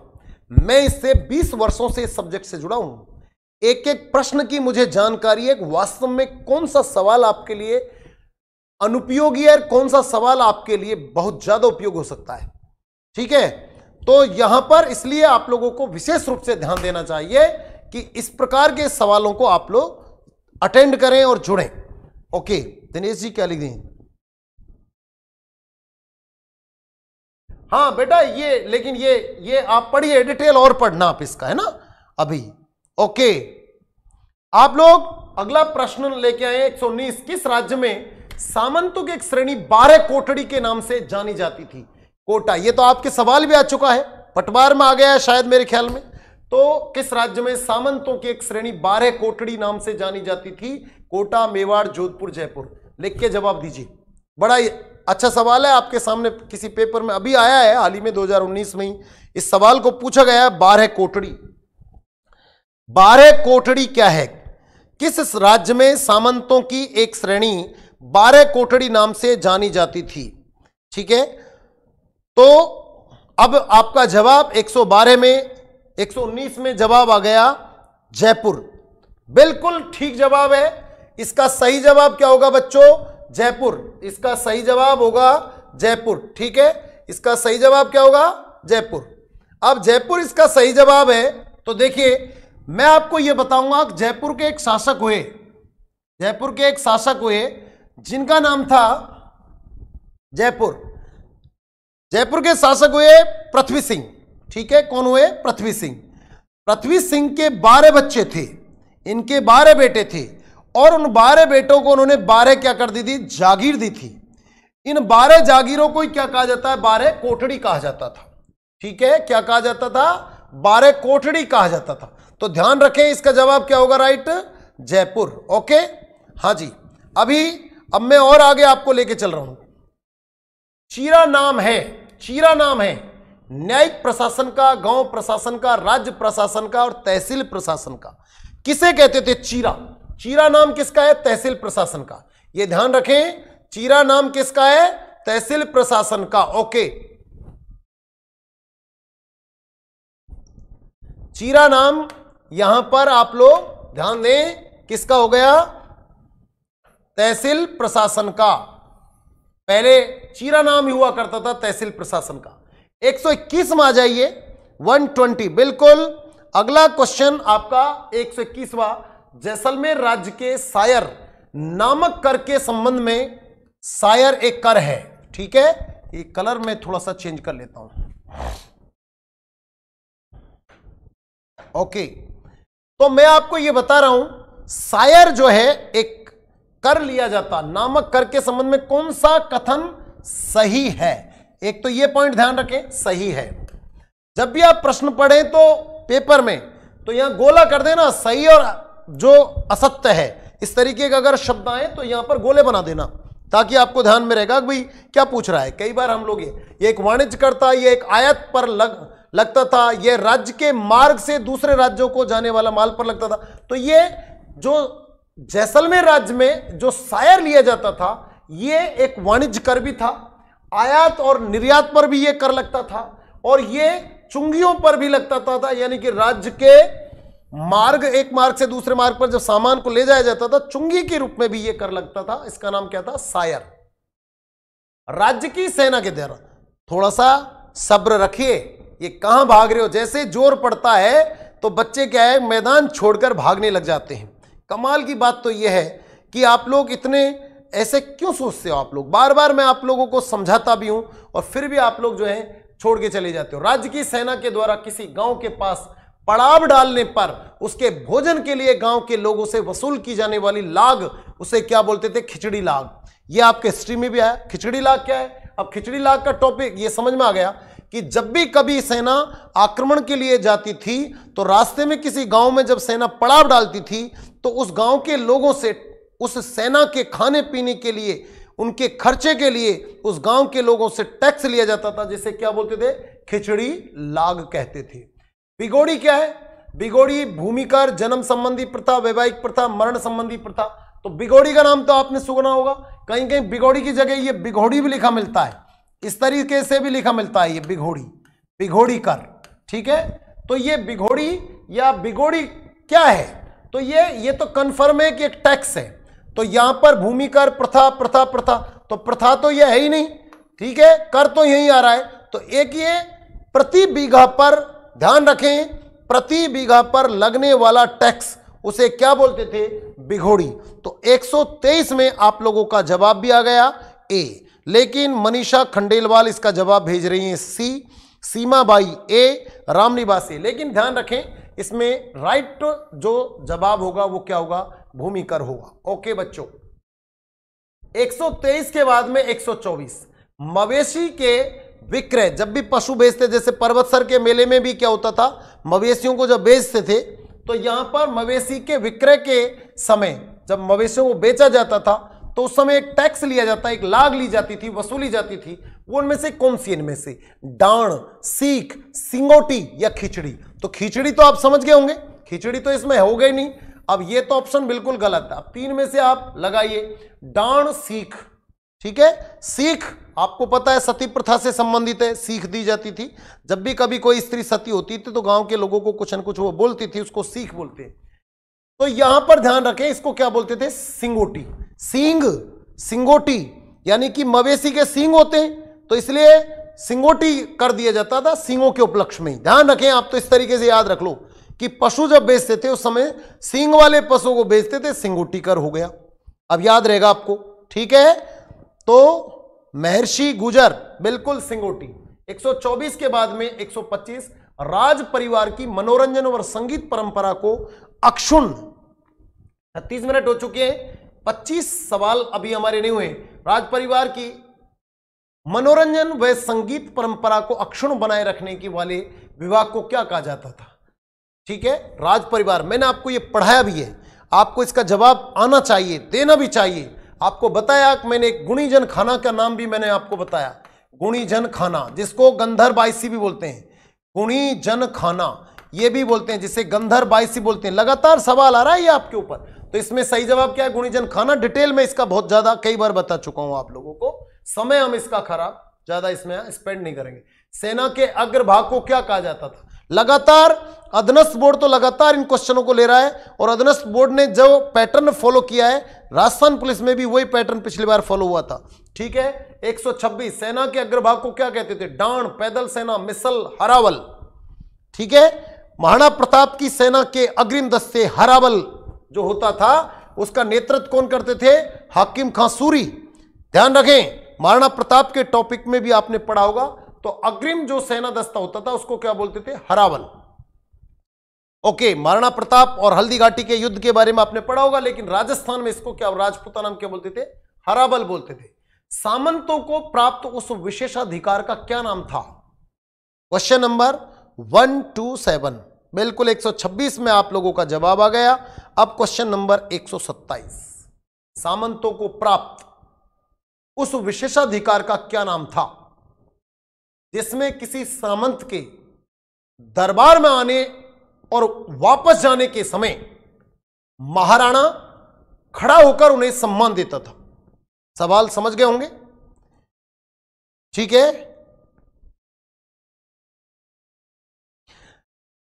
मैं इससे 20 वर्षों से इस सब्जेक्ट से जुड़ा हूं। एक एक प्रश्न की मुझे जानकारी है, वास्तव में कौन सा सवाल आपके लिए अनुपयोगी है, कौन सा सवाल आपके लिए बहुत ज्यादा उपयोग हो सकता है, ठीक है। तो यहां पर इसलिए आप लोगों को विशेष रूप से ध्यान देना चाहिए कि इस प्रकार के सवालों को आप लोग अटेंड करें और जुड़ें। ओके, दिनेश जी क्या लिख दें? हाँ बेटा, ये लेकिन ये आप पढ़िए, डिटेल और पढ़ना आप इसका, है ना अभी। ओके, आप लोग अगला प्रश्न लेके आए 119। किस राज्य में सामंतों की एक श्रेणी 12 कोटड़ी के नाम से जानी जाती थी? कोटा, ये तो आपके सवाल भी आ चुका है, पटवार में आ गया है शायद मेरे ख्याल में। तो किस राज्य में सामंतों की एक श्रेणी 12 कोटड़ी नाम से जानी जाती थी? कोटा, मेवाड़, जोधपुर, जयपुर। लिख के जवाब दीजिए। बड़ा अच्छा सवाल है, आपके सामने किसी पेपर में अभी आया है, हाल ही में 2019 में ही इस सवाल को पूछा गया है। 12 कोटड़ी, 12 कोटड़ी क्या है? किस राज्य में सामंतों की एक श्रेणी 12 कोटड़ी नाम से जानी जाती थी? ठीक है, तो अब आपका जवाब 112 में, 119 में जवाब आ गया जयपुर। बिल्कुल ठीक जवाब है। इसका सही जवाब क्या होगा बच्चों? जयपुर। इसका सही जवाब होगा जयपुर, ठीक है। इसका सही जवाब क्या होगा? जयपुर। अब जयपुर इसका सही जवाब है। तो देखिए, मैं आपको यह बताऊंगा कि जयपुर के एक शासक हुए, जयपुर के एक शासक हुए जिनका नाम था जयपुर के शासक हुए पृथ्वी सिंह, ठीक है। कौन हुए? पृथ्वी सिंह। पृथ्वी सिंह के 12 बच्चे थे, इनके 12 बेटे थे, और उन 12 बेटों को उन्होंने 12 क्या कर दी थी? जागीर दी थी। इन 12 जागीरों को क्या कहा जाता है? 12 कोठड़ी कहा जाता था, ठीक है। क्या कहा जाता था? 12 कोठड़ी कहा जाता था। तो ध्यान रखें, इसका जवाब क्या होगा? राइट, जयपुर। ओके, हाँ जी। अब मैं और आगे आपको लेके चल रहा हूं। चीरा नाम है, चीरा नाम है न्यायिक प्रशासन का, गांव प्रशासन का, राज्य प्रशासन का और तहसील प्रशासन का। किसे कहते थे? चीरा। चीरा नाम किसका है? तहसील प्रशासन का। यह ध्यान रखें, चीरा नाम किसका है? तहसील प्रशासन का। ओके, चीरा नाम यहां पर आप लोग ध्यान दें किसका हो गया? तहसील प्रशासन का। पहले चीरा नाम ही हुआ करता था तहसील प्रशासन का। 121 में आ जाइए, 120। बिल्कुल अगला क्वेश्चन आपका 121वां। जैसलमेर राज्य के सायर नामक कर के संबंध में, सायर एक कर है, ठीक है। ये कलर में थोड़ा सा चेंज कर लेता हूं। ओके, तो मैं आपको यह बता रहा हूं, सायर जो है एक कर लिया जाता, नामक कर के संबंध में कौन सा कथन सही है? एक तो यह पॉइंट ध्यान रखें, सही है। जब भी आप प्रश्न पढ़ें तो पेपर में, तो यहां गोला कर देना, सही और जो असत्य है, इस तरीके का अगर शब्द आए तो यहां पर गोले बना देना, ताकि आपको ध्यान में रहेगा कि भाई क्या पूछ रहा है। कई बार हम लोग ये एक वाणिज्य करता, ये एक आयत पर लगता था, ये राज्य के मार्ग से दूसरे राज्यों को जाने वाला माल पर लगता था। तो ये जो जैसलमेर राज्य में जो सायर लिया जाता था, ये एक वाणिज्य कर भी था, आयात और निर्यात पर भी ये कर लगता था, और ये चुंगियों पर भी लगता था। यानी कि राज्य के मार्ग, एक मार्ग से दूसरे मार्ग पर जब सामान को ले जाया जाता था, चुंगी के रूप में भी ये कर लगता था। इसका नाम क्या था? सायर। राज्य की सेना के द्वारा। थोड़ा सा सब्र रखिए, ये कहां भाग रहे हो? जैसे जोर पड़ता है तो बच्चे क्या है, मैदान छोड़कर भागने लग जाते हैं। कमाल की बात तो यह है कि आप लोग इतने ऐसे क्यों सोचते हो? आप लोग बार बार मैं आप लोगों को समझाता भी हूं और फिर भी आप लोग जो है छोड़ के चले जाते हो। राज्य की सेना के द्वारा किसी गांव के पास पड़ाव डालने पर उसके भोजन के लिए गांव के लोगों से वसूल की जाने वाली लाग, उसे क्या बोलते थे? खिचड़ी लाग। ये आपके हिस्ट्री में भी आया। खिचड़ी लाग क्या है? अब खिचड़ी लाग का टॉपिक ये समझ में आ गया कि जब भी कभी सेना आक्रमण के लिए जाती थी तो रास्ते में किसी गांव में जब सेना पड़ाव डालती थी तो उस गांव के लोगों से उस सेना के खाने पीने के लिए, उनके खर्चे के लिए उस गांव के लोगों से टैक्स लिया जाता था, जिसे क्या बोलते थे? खिचड़ी लाग कहते थे। बिगोड़ी क्या है? बिगोड़ी भूमिकर, जन्म संबंधी प्रथा, वैवाहिक प्रथा, मरण संबंधी प्रथा। तो बिगोड़ी का नाम तो आपने सुना होगा, कहीं कहीं बिगोड़ी की जगह ये बिघोड़ी भी लिखा मिलता है, इस तरीके से भी लिखा मिलता है, ये बिघोड़ी, बिघोड़ी कर, ठीक है। तो ये बिघोड़ी या बिगोड़ी क्या है? तो ये तो कन्फर्म है कि एक टैक्स है। तो यहां पर भूमिकर, प्रथा, प्रथा, प्रथा, तो प्रथा तो ये है ही नहीं, ठीक है, कर तो यही आ रहा है। तो एक ये प्रति बीघा पर, ध्यान रखें, प्रति बीघा पर लगने वाला टैक्स, उसे क्या बोलते थे? बिघोड़ी। तो 123 में आप लोगों का जवाब भी आ गया ए, लेकिन मनीषा खंडेलवाल इसका जवाब भेज रही हैं सी, सीमा बाई ए, रामनिवास ए। लेकिन ध्यान रखें इसमें राइट जो जवाब होगा वो क्या होगा? भूमिकर होगा। ओके बच्चों, 123 के बाद में 124, मवेशी के विक्रय, जब भी पशु बेचते, जैसे पर्वतसर के मेले में भी क्या होता था, मवेशियों को जब बेचते थे तो यहां पर मवेशी के विक्रय के समय जब मवेशियों को बेचा जाता था तो उस समय एक टैक्स लिया जाता, एक लाग ली जाती थी, वसूली जाती थी। वो उनमें से कौन सी? इनमें से डांड, सीख, सिंगोटी या खिचड़ी। तो खिचड़ी तो आप समझ गए होंगे, खिचड़ी तो इसमें हो गई नहीं। अब ये तो ऑप्शन बिल्कुल गलत है। अब तीन में से आप लगाइए, डांड, सीख, ठीक है। सीख आपको पता है सती प्रथा से संबंधित है, सीख दी जाती थी। जब भी कभी कोई स्त्री सती होती थी तो गांव के लोगों को कुछ न कुछ वो बोलती थी, उसको सीख बोलते हैं। तो यहां पर ध्यान रखें, इसको क्या बोलते थे? सिंगोटी। सींग, सिंगोटी, यानी कि मवेशी के सींग होते हैं तो इसलिए सिंगोटी कर दिया जाता था सींगों के उपलक्ष्य में। ध्यान रखें आप, तो इस तरीके से याद रख लो कि पशु जब बेचते थे उस समय सींग वाले पशुओं को बेचते थे, सिंगोटी कर हो गया। अब याद रहेगा आपको, ठीक है। तो महर्षि गुजर, बिल्कुल सिंगोटी। 124 के बाद में 125, राज परिवार की मनोरंजन और संगीत परंपरा को अक्षुण्ण, 36 मिनट हो चुके हैं, 25 सवाल अभी हमारे नहीं हुए। राज परिवार की मनोरंजन व संगीत परंपरा को अक्षुण्ण बनाए रखने के वाले विभाग को क्या कहा जाता था? ठीक है, राज परिवार। मैंने आपको ये पढ़ाया भी है, आपको इसका जवाब आना चाहिए, देना भी चाहिए। आपको बताया कि मैंने एक गुणीजन खाना का नाम भी मैंने आपको बताया, गुणीजन खाना, जिसको गंधर्व बायसी भी बोलते हैं, गुणीजन खाना ये भी बोलते हैं, जिसे गंधर्व बायसी बोलते हैं। लगातार सवाल आ रहा है ये आपके ऊपर। तो इसमें सही जवाब क्या है? गुणीजन खाना। डिटेल में इसका बहुत ज्यादा कई बार बता चुका हूं आप लोगों को, समय हम इसका खराब ज्यादा इसमें स्पेंड नहीं करेंगे। सेना के अग्रभाग को क्या कहा जाता था? लगातार अधनस्थ बोर्ड तो लगातार इन क्वेश्चनों को ले रहा है, और अधनस्थ बोर्ड ने जो पैटर्न फॉलो किया है, राजस्थान पुलिस में भी वही पैटर्न पिछली बार फॉलो हुआ था। ठीक है। 126, सेना के अग्रभाग को क्या कहते थे? डांड, पैदल सेना, मिसल, हरावल। ठीक है। महाराणा प्रताप की सेना के अग्रिम दस्ते हरावल जो होता था उसका नेतृत्व कौन करते थे? हाकिम खां सूरी। ध्यान रखें, महाराणा प्रताप के टॉपिक में भी आपने पढ़ा होगा। तो अग्रिम जो सेना दस्ता होता था उसको क्या बोलते थे? हरावल। ओके, महाराणा प्रताप और हल्दी घाटी के युद्ध के बारे में आपने पढ़ा होगा, लेकिन राजस्थान में इसको क्या, राजपूताना में क्या बोलते थे? हरावल बोलते थे। सामंतों को प्राप्त उस विशेषाधिकार का क्या नाम था? क्वेश्चन नंबर 1 to 7, बिल्कुल 126 में आप लोगों का जवाब आ गया। अब क्वेश्चन नंबर 127, सामंतों को प्राप्त उस विशेषाधिकार का क्या नाम था जिसमें किसी सामंत के दरबार में आने और वापस जाने के समय महाराणा खड़ा होकर उन्हें सम्मान देता था? सवाल समझ गए होंगे? ठीक है।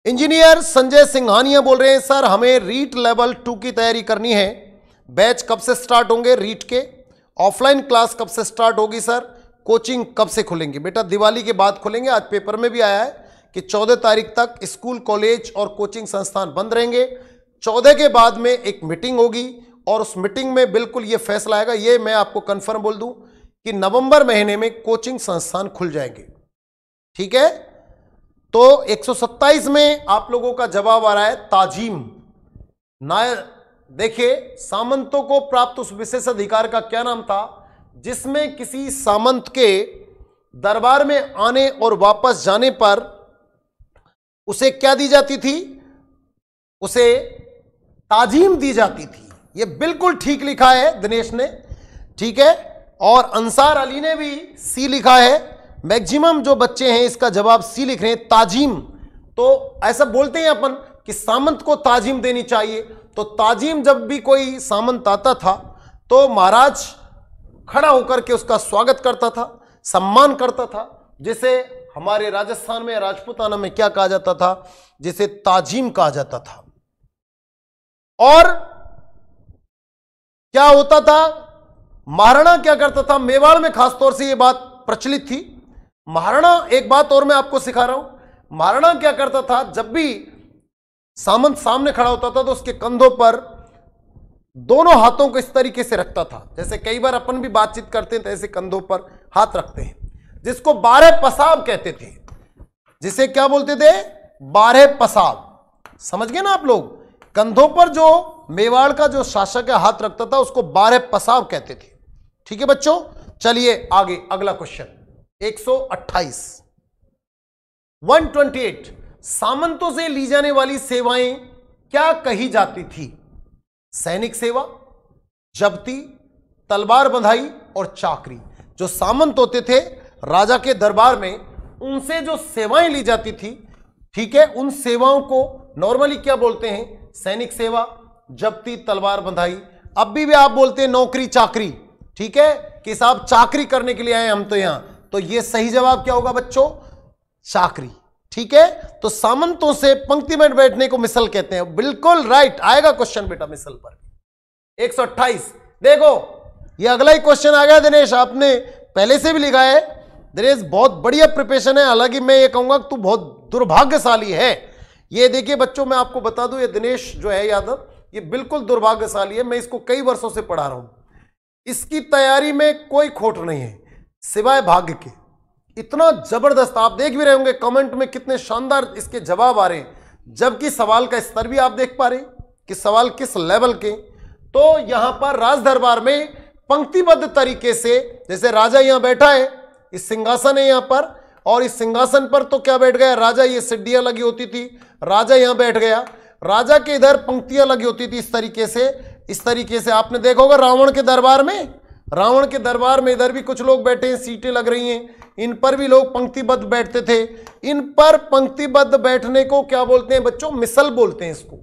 इंजीनियर संजय सिंघानिया बोल रहे हैं, सर हमें रीट लेवल 2 की तैयारी करनी है, बैच कब से स्टार्ट होंगे रीट के? ऑफलाइन क्लास कब से स्टार्ट होगी सर? कोचिंग कब से खुलेंगे? बेटा दिवाली के बाद खुलेंगे। आज पेपर में भी आया है कि 14 तारीख तक स्कूल, कॉलेज और कोचिंग संस्थान बंद रहेंगे। 14 के बाद में एक मीटिंग होगी और उस मीटिंग में बिल्कुल ये फैसला आएगा। ये मैं आपको कंफर्म बोल दूं कि नवंबर महीने में कोचिंग संस्थान खुल जाएंगे। ठीक है। तो 127 में आप लोगों का जवाब आ रहा है ताजीम। देखिए, सामंतों को प्राप्त उस विशेष अधिकार का क्या नाम था जिसमें किसी सामंत के दरबार में आने और वापस जाने पर उसे क्या दी जाती थी? उसे ताजीम दी जाती थी। ये बिल्कुल ठीक लिखा है दिनेश ने, ठीक है। और अंसार अली ने भी सी लिखा है। मैक्सिमम जो बच्चे हैं इसका जवाब सी लिख रहे हैं, ताजीम। तो ऐसा बोलते हैं अपन कि सामंत को ताजीम देनी चाहिए। तो ताजीम, जब भी कोई सामंत आता था तो महाराज खड़ा होकर के उसका स्वागत करता था, सम्मान करता था, जिसे हमारे राजस्थान में, राजपूताना में क्या कहा जाता था? जिसे ताजीम कहा जाता था। और क्या होता था? महाराणा क्या करता था? मेवाड़ में खासतौर से यह बात प्रचलित थी। महाराणा, एक बात और मैं आपको सिखा रहा हूं, महाराणा क्या करता था? जब भी सामंत सामने खड़ा होता था तो उसके कंधों पर दोनों हाथों को इस तरीके से रखता था, जैसे कई बार अपन भी बातचीत करते हैं तो ऐसे कंधों पर हाथ रखते हैं, जिसको 12 पसाब कहते थे। जिसे क्या बोलते थे? 12 पसाब। समझ गए ना आप लोग? कंधों पर जो मेवाड़ का जो शासक है हाथ रखता था उसको 12 पसाब कहते थे। ठीक है बच्चों, चलिए आगे अगला क्वेश्चन 128। 128, सामंतों से ली जाने वाली सेवाएं क्या कही जाती थी? सैनिक सेवा, जब्ती, तलवार बंधाई और चाकरी। जो सामंत होते थे राजा के दरबार में, उनसे जो सेवाएं ली जाती थी, ठीक है, उन सेवाओं को नॉर्मली क्या बोलते हैं? सैनिक सेवा, जब्ती, तलवार बंधाई। अब भी आप बोलते हैं नौकरी चाकरी, ठीक है, कि साहब चाकरी करने के लिए आए हम तो यहां। तो ये सही जवाब क्या होगा बच्चों? चाकरी। ठीक है, तो सामंतों से पंक्ति में बैठने को मिसल कहते हैं। बिल्कुल राइट, आएगा क्वेश्चन बेटा मिसल पर। 128, देखो ये अगला ही क्वेश्चन आ गया दिनेश, आपने पहले से भी लिखा है। दिनेश बहुत बढ़िया प्रिपरेशन है, हालांकि मैं ये कहूंगा कि तू बहुत दुर्भाग्यशाली है। ये देखिए बच्चों, मैं आपको बता दूं, ये दिनेश जो है यादव, ये बिल्कुल दुर्भाग्यशाली है। मैं इसको कई वर्षों से पढ़ा रहा हूं, इसकी तैयारी में कोई खोट नहीं है सिवाय भाग्य के। इतना जबरदस्त, आप देख भी रहे होंगे कमेंट में कितने शानदार इसके जवाब आ रहे हैं, जबकि सवाल का स्तर भी आप देख पा रहे हैं कि सवाल किस लेवल के। तो यहां पर राज दरबार में पंक्तिबद्ध तरीके से, जैसे राजा यहां बैठा है, इस सिंहासन है यहां पर, और इस सिंहासन पर तो क्या बैठ गया राजा, ये सिड्डियां लगी होती थी, राजा यहां बैठ गया, राजा के इधर पंक्तियां लगी होती थी इस तरीके से। इस तरीके से आपने देखा होगा रावण के दरबार में इधर भी कुछ लोग बैठे हैं, सीटें लग रही हैं, इन पर भी लोग पंक्तिबद्ध बैठते थे। इन पर पंक्तिबद्ध बैठने को क्या बोलते हैं बच्चों? मिसल बोलते हैं। इसको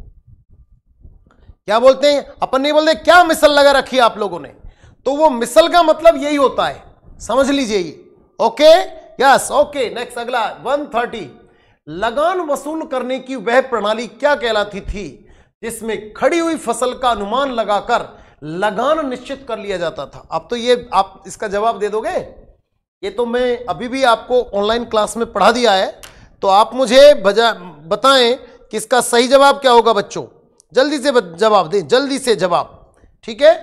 क्या बोलते हैं? अपन नहीं बोलते क्या मिसल लगा रखी है आप लोगों ने, तो वो मिसल का मतलब यही होता है, समझ लीजिए ये। Okay, yes, okay. नेक्स्ट अगला 130, लगान वसूल करने की वह प्रणाली क्या कहलाती थी जिसमें खड़ी हुई फसल का अनुमान लगाकर लगान निश्चित कर लिया जाता था? अब तो ये आप इसका जवाब दे दोगे? ये तो मैं अभी भी आपको ऑनलाइन क्लास में पढ़ा दिया है, तो आप मुझे बताएं कि इसका सही जवाब क्या होगा बच्चों। जल्दी से जवाब दें, जल्दी से जवाब, ठीक है,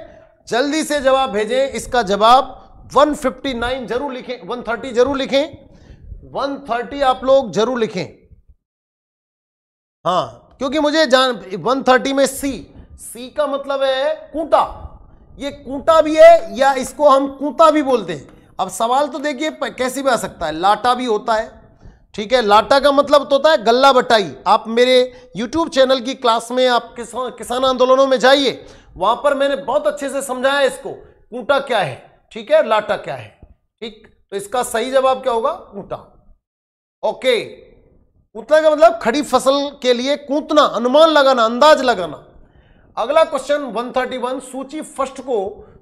जल्दी से जवाब भेजें। इसका जवाब 159 जरूर लिखें, 130 जरूर लिखें, 130 आप लोग जरूर लिखें। हाँ, क्योंकि मुझे 130 में सी का मतलब है कूटा। ये कूटा भी है या इसको हम कूता भी बोलते हैं। अब सवाल तो देखिए कैसी भी आ सकता है, लाटा भी होता है, ठीक है। लाटा का मतलब तो होता है गल्ला बटाई। आप मेरे YouTube चैनल की क्लास में आप किसान आंदोलनों में जाइए, वहां पर मैंने बहुत अच्छे से समझाया इसको, कूटा क्या है, ठीक है, लाटा क्या है, ठीक। तो इसका सही जवाब क्या होगा? कूटा। ओके, कूटना का मतलब खड़ी फसल के लिए कूटना, अनुमान लगाना, अंदाज लगाना। अगला क्वेश्चन 131, सूची फर्स्ट को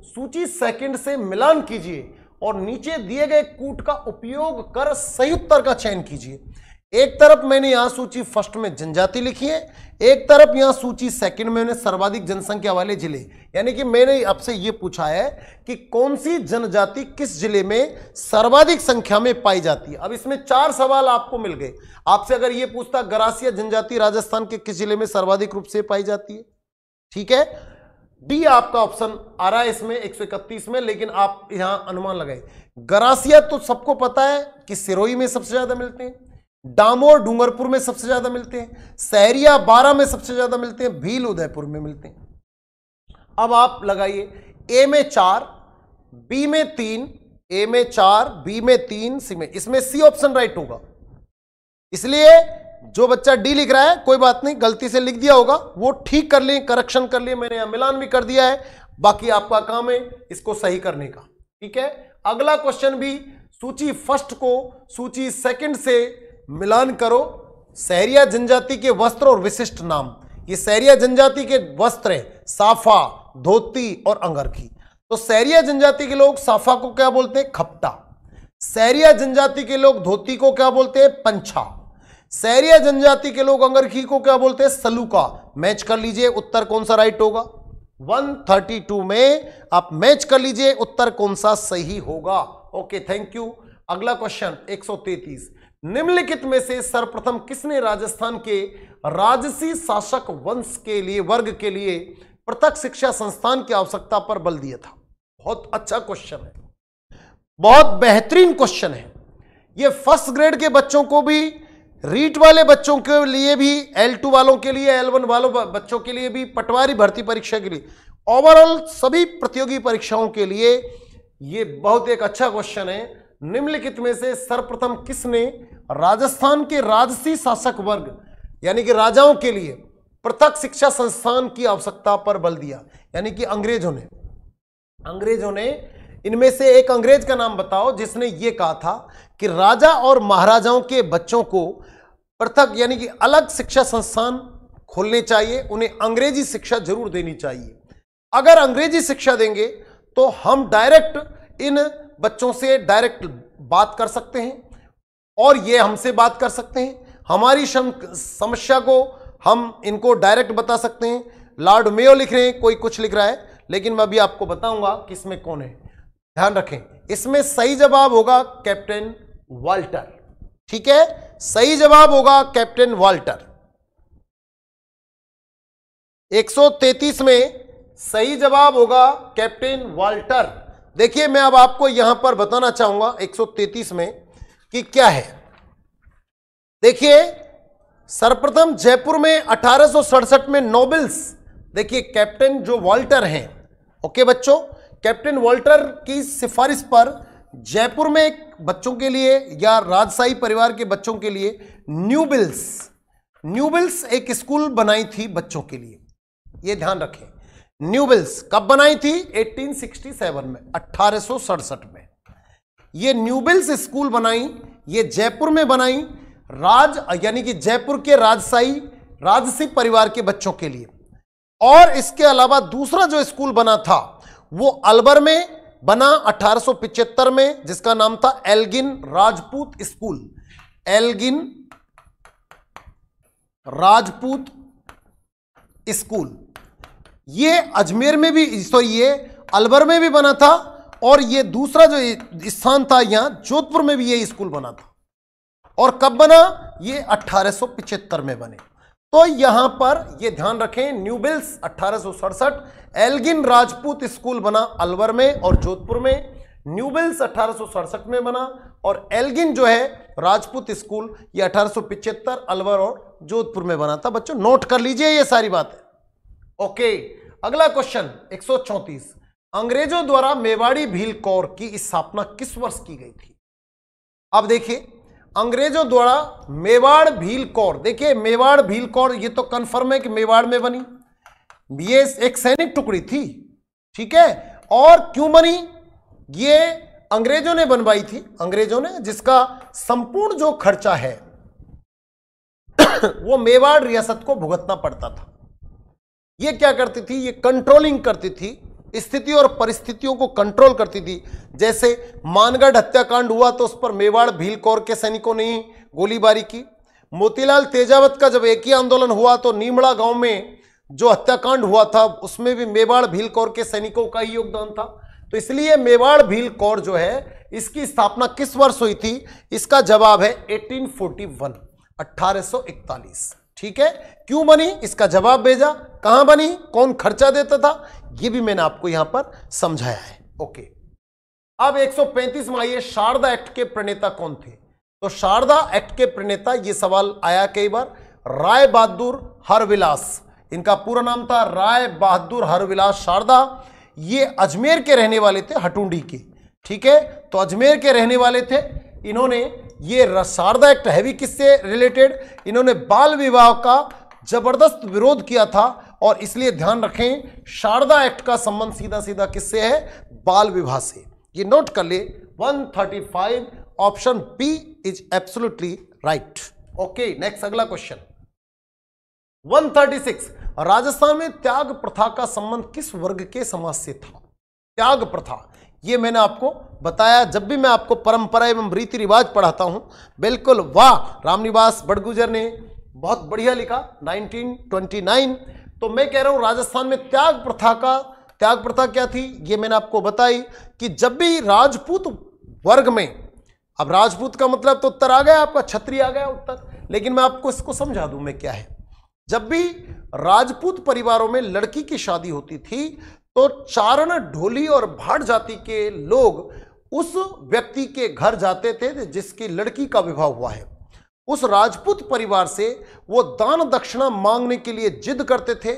सूची सेकंड से मिलान कीजिए और नीचे दिए गए कूट का उपयोग कर सही उत्तर का चयन कीजिए। एक तरफ मैंने यहां सूची फर्स्ट में जनजाति लिखी है, एक तरफ यहां सूची सेकंड में मैंने सर्वाधिक जनसंख्या वाले जिले, यानी कि मैंने आपसे यह पूछा है कि कौन सी जनजाति किस जिले में सर्वाधिक संख्या में पाई जाती है। अब इसमें 4 सवाल आपको मिल गए। आपसे अगर यह पूछता गरासिया जनजाति राजस्थान के किस जिले में सर्वाधिक रूप से पाई जाती है, ठीक है, डी आपका ऑप्शन आ रहा है इसमें 131 में, लेकिन आप यहां अनुमान लगाए। गरासिया तो सबको पता है कि सिरोही में सबसे ज्यादा मिलते हैं, डामोर डूंगरपुर में सबसे ज्यादा मिलते हैं, सहरिया बारा में सबसे ज्यादा मिलते हैं, भील उदयपुर में मिलते हैं। अब आप लगाइए, ए में 4, बी में 3, ए में 4, बी में 3, सी में, इसमें सी ऑप्शन राइट होगा। इसलिए जो बच्चा डी लिख रहा है कोई बात नहीं, गलती से लिख दिया होगा वो ठीक कर लें, करेक्शन कर लें, मैंने यहां मिलान भी कर दिया है, बाकी आपका काम है इसको सही करने का। ठीक है, अगला क्वेश्चन भी सूची फर्स्ट को सूची सेकंड से मिलान करो। सहरिया जनजाति के वस्त्र और विशिष्ट नाम। ये सहरिया जनजाति के वस्त्र हैं साफा, धोती और अंगरखी। तो सहरिया जनजाति के लोग साफा को क्या बोलते हैं? खपटा। सहरिया जनजाति के लोग धोती को क्या बोलते हैं? पंछा। सहरिया जनजाति के लोग अंगरखी को क्या बोलते हैं? सलूका। मैच कर लीजिए उत्तर कौन सा राइट होगा। 132 में आप मैच कर लीजिए उत्तर कौन सा सही होगा। Okay, thank you. अगला क्वेश्चन 133, निम्नलिखित में से सर्वप्रथम किसने राजस्थान के राजसी शासक वंश के लिए वर्ग के लिए पृथक शिक्षा संस्थान की आवश्यकता पर बल दिया था? बहुत अच्छा क्वेश्चन है, बहुत बेहतरीन क्वेश्चन है। ये फर्स्ट ग्रेड के बच्चों को भी, रीट वाले बच्चों के लिए भी, L2 वालों के लिए, L1 वालों बच्चों के लिए भी, पटवारी भर्ती परीक्षा के लिए, ओवरऑल सभी प्रतियोगी परीक्षाओं के लिए ये बहुत एक अच्छा क्वेश्चन है। निम्नलिखित में से सर्वप्रथम किसने राजस्थान के राजसी शासक वर्ग यानी कि राजाओं के लिए पृथक शिक्षा संस्थान की आवश्यकता पर बल दिया? यानी कि अंग्रेजों ने इनमें से एक अंग्रेज का नाम बताओ जिसने ये कहा था कि राजा और महाराजाओं के बच्चों को पृथक यानी कि अलग शिक्षा संस्थान खोलने चाहिए, उन्हें अंग्रेजी शिक्षा जरूर देनी चाहिए। अगर अंग्रेजी शिक्षा देंगे तो हम डायरेक्ट इन बच्चों से डायरेक्ट बात कर सकते हैं और ये हमसे बात कर सकते हैं, हमारी समस्या को हम इनको डायरेक्ट बता सकते हैं। लॉर्ड मेयो लिख रहे हैं, कोई कुछ लिख रहा है, लेकिन मैं अभी आपको बताऊंगा कि इसमें कौन है। ध्यान रखें, इसमें सही जवाब होगा कैप्टन वाल्टर। ठीक है, सही जवाब होगा कैप्टन वाल्टर। 133 में सही जवाब होगा कैप्टन वाल्टर। देखिए मैं अब आपको यहां पर बताना चाहूंगा 133 में कि क्या है। देखिए सर्वप्रथम जयपुर में 1867 में नोबेल्स, देखिए कैप्टन जो वाल्टर हैं, ओके बच्चों, कैप्टन वाल्टर की सिफारिश पर जयपुर में बच्चों के लिए या राजशाही परिवार के बच्चों के लिए न्यूबिल्स एक स्कूल बनाई थी बच्चों के लिए। यह ध्यान रखें, न्यूबिल्स कब बनाई थी? 1867 में, 1867 में ये न्यूबिल्स स्कूल बनाई, ये जयपुर में बनाई, यानी कि जयपुर के राजसी परिवार के बच्चों के लिए। और इसके अलावा दूसरा जो स्कूल बना था वो अलवर में बना 1875 में, जिसका नाम था Elgin Rajput school. Elgin Rajput school ये अजमेर में भी, ये अलवर में भी बना था, और ये दूसरा जो स्थान था यहां जोधपुर में भी ये स्कूल बना था। और कब बना? ये 1875 में बने। तो यहां पर ये ध्यान रखें, न्यूबिल्स 1867, एल्गिन राजपूत स्कूल बना अलवर में और जोधपुर में, न्यूबिल्स 1867 में बना, और एल्गिन जो है राजपूत स्कूल ये 1875 अलवर और जोधपुर में बना था। बच्चों नोट कर लीजिए ये सारी बातें। ओके, अगला क्वेश्चन 134, अंग्रेजों द्वारा मेवाड़ी भील कौर की स्थापना किस वर्ष की गई थी? अब देखिए अंग्रेजों द्वारा मेवाड़ भील कौर, देखिए मेवाड़ भील कौर ये तो कंफर्म है कि मेवाड़ में बनी, ये एक सैनिक टुकड़ी थी। ठीक है, और क्यों बनी? ये अंग्रेजों ने बनवाई थी, अंग्रेजों ने, जिसका संपूर्ण जो खर्चा है वो मेवाड़ रियासत को भुगतना पड़ता था। ये क्या करती थी? ये कंट्रोलिंग करती थी, स्थिति और परिस्थितियों को कंट्रोल करती थी। जैसे मानगढ़ हत्याकांड हुआ तो उस पर मेवाड़ भील कौर के सैनिकों ने ही गोलीबारी की। मोतीलाल तेजावत का जब एक ही आंदोलन हुआ तो नीमड़ा गांव में जो हत्याकांड हुआ था उसमें भी मेवाड़ भील कौर के सैनिकों का ही योगदान था। तो इसलिए मेवाड़ भील कौर जो है इसकी स्थापना किस वर्ष हुई थी? इसका जवाब है 1841, 1841। ठीक है, क्यों बनी इसका जवाब भेजा, कहां बनी, कौन खर्चा देता था, ये भी मैंने आपको यहां पर समझाया है। ओके, अब 135 में आइए, शारदा एक्ट के प्रणेता कौन थे? तो शारदा एक्ट के प्रणेता, ये सवाल आया कई बार, राय बहादुर हरविलास, इनका पूरा नाम था राय बहादुर हरविलास शारदा। ये अजमेर के रहने वाले थे, हटुंडी के। ठीक है, तो अजमेर के रहने वाले थे। इन्होंने ये शारदा एक्ट है भी किससे रिलेटेड, इन्होंने बाल विवाह का जबरदस्त विरोध किया था और इसलिए ध्यान रखें शारदा एक्ट का संबंध सीधा सीधा किससे है, बाल विवाह से। ये नोट कर ले, 135 option B is absolutely right. Okay, next अगला क्वेश्चन 136, राजस्थान में त्याग प्रथा का संबंध किस वर्ग के समाज से था। त्याग प्रथा, ये मैंने आपको बताया जब भी मैं आपको परंपरा एवं रीति रिवाज पढ़ाता हूं। बिल्कुल वाह, रामनिवास बड़गुजर ने बहुत बढ़िया लिखा 1929। तो मैं कह रहा हूं राजस्थान में त्याग प्रथा क्या थी, ये मैंने आपको बताई कि जब भी राजपूत वर्ग में, अब राजपूत का मतलब तो उत्तर आ गया आपका, क्षत्रिय आ गया उत्तर, लेकिन मैं आपको इसको समझा दूं मैं क्या है। जब भी राजपूत परिवारों में लड़की की शादी होती थी तो चारण, ढोली और भाट जाति के लोग उस व्यक्ति के घर जाते थे जिसकी लड़की का विवाह हुआ है। उस राजपूत परिवार से वो दान दक्षिणा मांगने के लिए जिद करते थे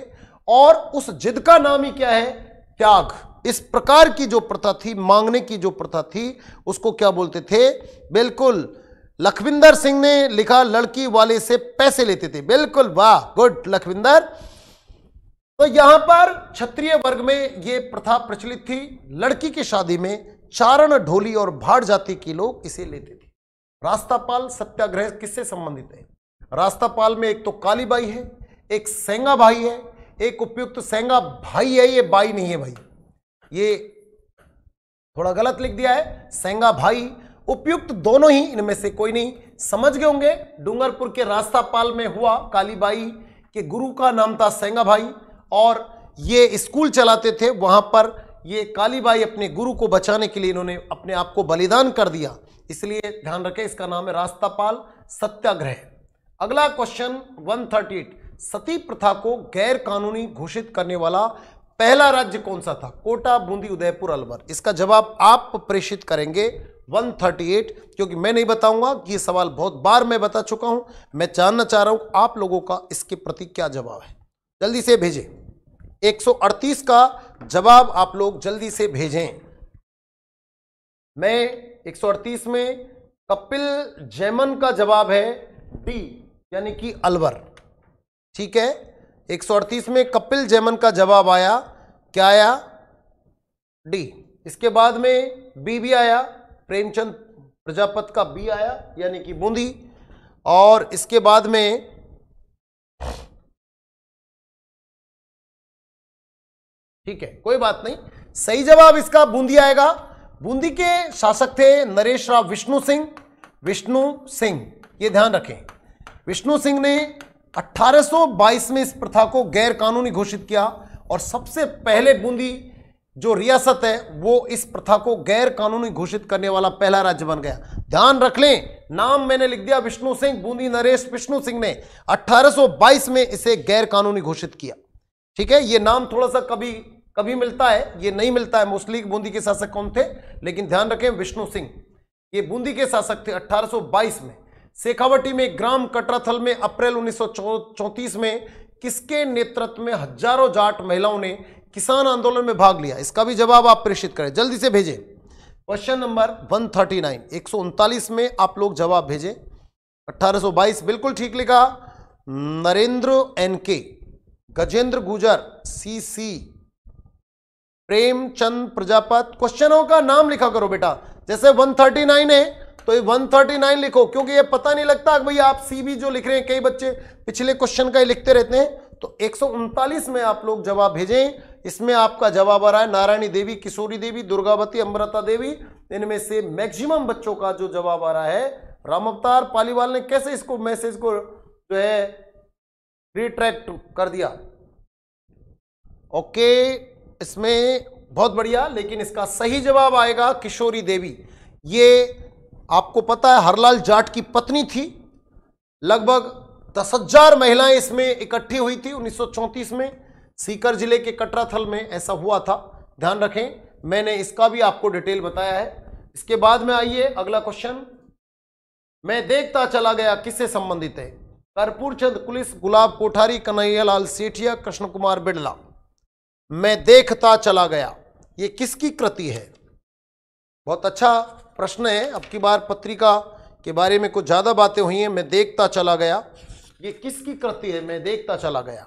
और उस जिद का नाम ही क्या है, त्याग। इस प्रकार की जो प्रथा थी, मांगने की जो प्रथा थी, उसको क्या बोलते थे, बिल्कुल लखविंदर सिंह ने लिखा लड़की वाले से पैसे लेते थे। बिल्कुल वाह, गुड लखविंदर। तो यहां पर क्षत्रिय वर्ग में यह प्रथा प्रचलित थी, लड़की की शादी में चारण, ढोली और भाट जाति के लोग इसे लेते थे। रास्तापाल सत्याग्रह किससे संबंधित है, रास्तापाल में एक तो कालीबाई है, एक सेंगा भाई है, एक उपयुक्त सेंगा भाई है, ये बाई नहीं है भाई, ये थोड़ा गलत लिख दिया है, सेंगा भाई उपयुक्त दोनों ही, इनमें से कोई नहीं। समझ गए होंगे, डूंगरपुर के रास्तापाल में हुआ, कालीबाई के गुरु का नाम था सेंगा भाई और ये स्कूल चलाते थे। वहां पर ये कालीबाई अपने गुरु को बचाने के लिए इन्होंने अपने आप को बलिदान कर दिया, इसलिए ध्यान रखें इसका नाम है रास्तापाल सत्याग्रह। अगला क्वेश्चन 138, सती प्रथा को गैर कानूनी घोषित करने वाला पहला राज्य कौन सा था, कोटा, बूंदी, उदयपुर, अलवर। इसका जवाब आप प्रेषित करेंगे 138, क्योंकि मैं नहीं बताऊंगा कि ये सवाल बहुत बार मैं बता चुका हूं, मैं जानना चाह रहा हूं आप लोगों का इसके प्रति क्या जवाब है। जल्दी से भेजें, 138 का जवाब आप लोग जल्दी से भेजें। मैं 138 में कपिल जैमन का जवाब है डी, यानी कि अलवर। ठीक है, 138 में कपिल जैमन का जवाब आया, क्या आया, डी। इसके बाद में बी भी आया, प्रेमचंद प्रजापत का बी आया, यानी कि बूंदी। और इसके बाद में ठीक है, कोई बात नहीं, सही जवाब इसका बूंदी आएगा। बूंदी के शासक थे नरेश राव विष्णु सिंह, ये ध्यान रखें। विष्णु सिंह ने 1822 में इस प्रथा को गैर कानूनी घोषित किया और सबसे पहले बूंदी जो रियासत है वो इस प्रथा को गैर कानूनी घोषित करने वाला पहला राज्य बन गया। ध्यान रख लें, नाम मैंने लिख दिया विष्णु सिंह, बूंदी नरेश विष्णु सिंह ने 1822 में इसे गैर कानूनी घोषित किया। ठीक है, ये नाम थोड़ा सा कभी कभी मिलता है, ये नहीं मिलता है मोस्टली। बूंदी के शासक कौन थे, लेकिन ध्यान रखें विष्णु सिंह, ये बूंदी के शासक थे 1822 में। शेखावटी में ग्राम कटराथल में अप्रैल 1934 में किसके नेतृत्व में हजारों जाट महिलाओं ने किसान आंदोलन में भाग लिया। इसका भी जवाब आप प्रेषित करें, जल्दी से भेजें। क्वेश्चन नंबर 139, 139 में आप लोग जवाब भेजें। 1822 बिल्कुल ठीक लिखा, नरेंद्र एनके, गजेंद्र गुजर, सीसी, प्रेमचंद प्रजापत। क्वेश्चनों का नाम लिखा करो बेटा, जैसे 139 है तो ये 139 लिखो, क्योंकि ये पता नहीं लगता भैया आप सी भी जो लिख रहे हैं, कई बच्चे पिछले क्वेश्चन का ही लिखते रहते हैं। तो 139 में आप लोग जवाब भेजें। इसमें आपका जवाब आ रहा है नारायणी देवी, किशोरी देवी, दुर्गावती, अमृता देवी। इनमें से मैक्सिमम बच्चों का जो जवाब आ रहा है राम अवतार पालीवाल ने कैसे इसको मैसेज को जो है रिट्रैक्ट कर दिया। ओके, इसमें बहुत बढ़िया, लेकिन इसका सही जवाब आएगा किशोरी देवी। ये आपको पता है हरलाल जाट की पत्नी थी। लगभग 10,000 महिलाएं इसमें इकट्ठी हुई थी 1934 में। सीकर जिले के कटराथल में ऐसा हुआ था, ध्यान रखें, मैंने इसका भी आपको डिटेल बताया है। इसके बाद में आइए अगला क्वेश्चन, मैं देखता चला गया किससे संबंधित है। कर्पूर चंद कुलिस, गुलाब कोठारी, कन्हैयालाल सेठिया, कृष्ण कुमार बिड़ला। मैं देखता चला गया, ये किसकी कृति है? बहुत अच्छा प्रश्न है। अब की बार पत्रिका के बारे में कुछ ज्यादा बातें हुई हैं, मैं देखता चला गया। ये किसकी कृति है? मैं देखता चला गया।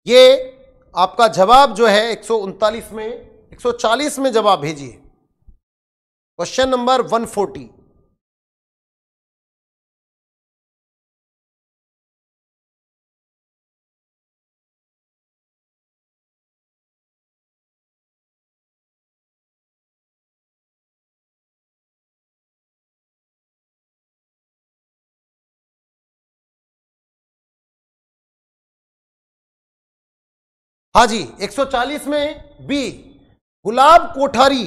ये आपका जवाब जो है 139 में, 140 में जवाब भेजिए। Question number 140। हाँ जी, 140 में बी, गुलाब कोठारी।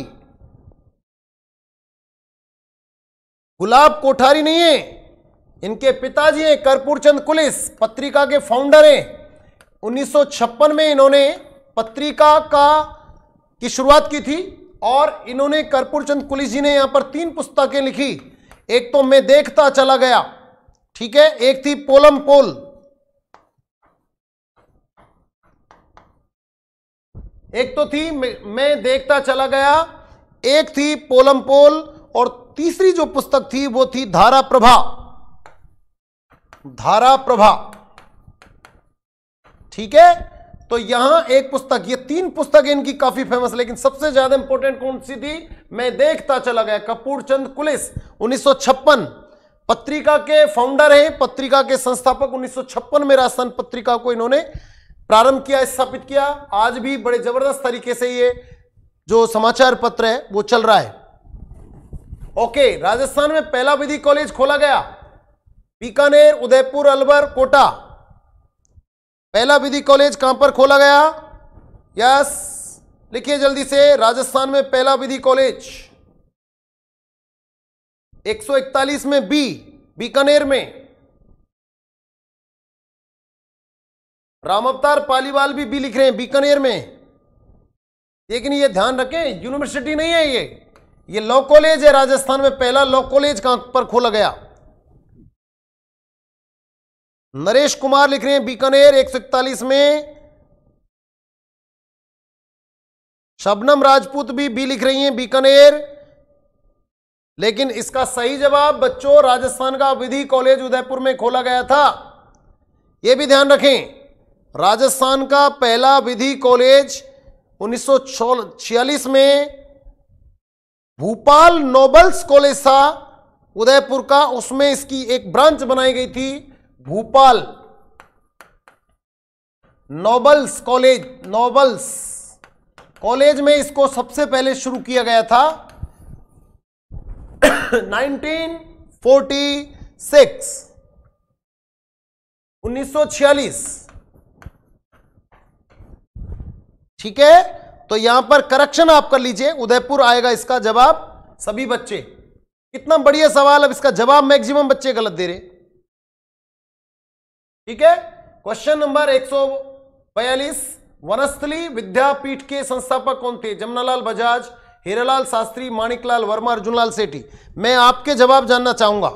गुलाब कोठारी नहीं है, इनके पिताजी हैं कर्पूर चंद कुलिस, पत्रिका के फाउंडर हैं। 1956 में इन्होंने पत्रिका की शुरुआत की थी और इन्होंने कर्पूर चंद कुलिस जी ने यहां पर 3 पुस्तकें लिखी। एक तो मैं देखता चला गया, ठीक है, एक थी पोलम पोल, एक तो थी मैं देखता चला गया, एक थी पोलम पोल, और तीसरी जो पुस्तक थी वो थी धारा प्रभा। धारा प्रभा, ठीक है। तो यहां एक पुस्तक, ये 3 पुस्तकें इनकी काफी फेमस, लेकिन सबसे ज्यादा इंपॉर्टेंट कौन सी थी? मैं देखता चला गया, कर्पूर चंद कुलिस, 1956। पत्रिका के फाउंडर हैं, पत्रिका के संस्थापक। 1956 में राजस्थान पत्रिका को इन्होंने प्रारंभ किया, स्थापित किया। आज भी बड़े जबरदस्त तरीके से ये जो समाचार पत्र है वो चल रहा है। ओके, राजस्थान में पहला विधि कॉलेज खोला गया, बीकानेर, उदयपुर, अलवर, कोटा। पहला विधि कॉलेज कहां पर खोला गया? यस, लिखिए जल्दी से, राजस्थान में पहला विधि कॉलेज 141 में बी, बीकानेर में। राम अवतार पालीवाल भी बी लिख रहे हैं, बीकानेर में। लेकिन ये ध्यान रखें, यूनिवर्सिटी नहीं है ये लॉ कॉलेज है। राजस्थान में पहला लॉ कॉलेज कहां पर खोला गया? नरेश कुमार लिख रहे हैं बीकानेर, 141 में। शबनम राजपूत भी बी लिख रही हैं, बीकानेर। लेकिन इसका सही जवाब बच्चों, राजस्थान का विधि कॉलेज उदयपुर में खोला गया था। यह भी ध्यान रखें, राजस्थान का पहला विधि कॉलेज 1946 में भूपाल नोबल्स कॉलेज था उदयपुर का, उसमें इसकी एक ब्रांच बनाई गई थी, Bhupal nobles college. Nobles college में इसको सबसे पहले शुरू किया गया था 1946। ठीक है, तो यहां पर करेक्शन आप कर लीजिए, उदयपुर आएगा इसका जवाब। सभी बच्चे, कितना बढ़िया सवाल, अब इसका जवाब मैक्सिमम बच्चे गलत दे रहे। ठीक है, क्वेश्चन नंबर 142, वनस्थली विद्यापीठ के संस्थापक कौन थे? जमनालाल बजाज, हीरालाल शास्त्री, माणिकलाल वर्मा, अर्जुनलाल सेठी। मैं आपके जवाब जानना चाहूंगा।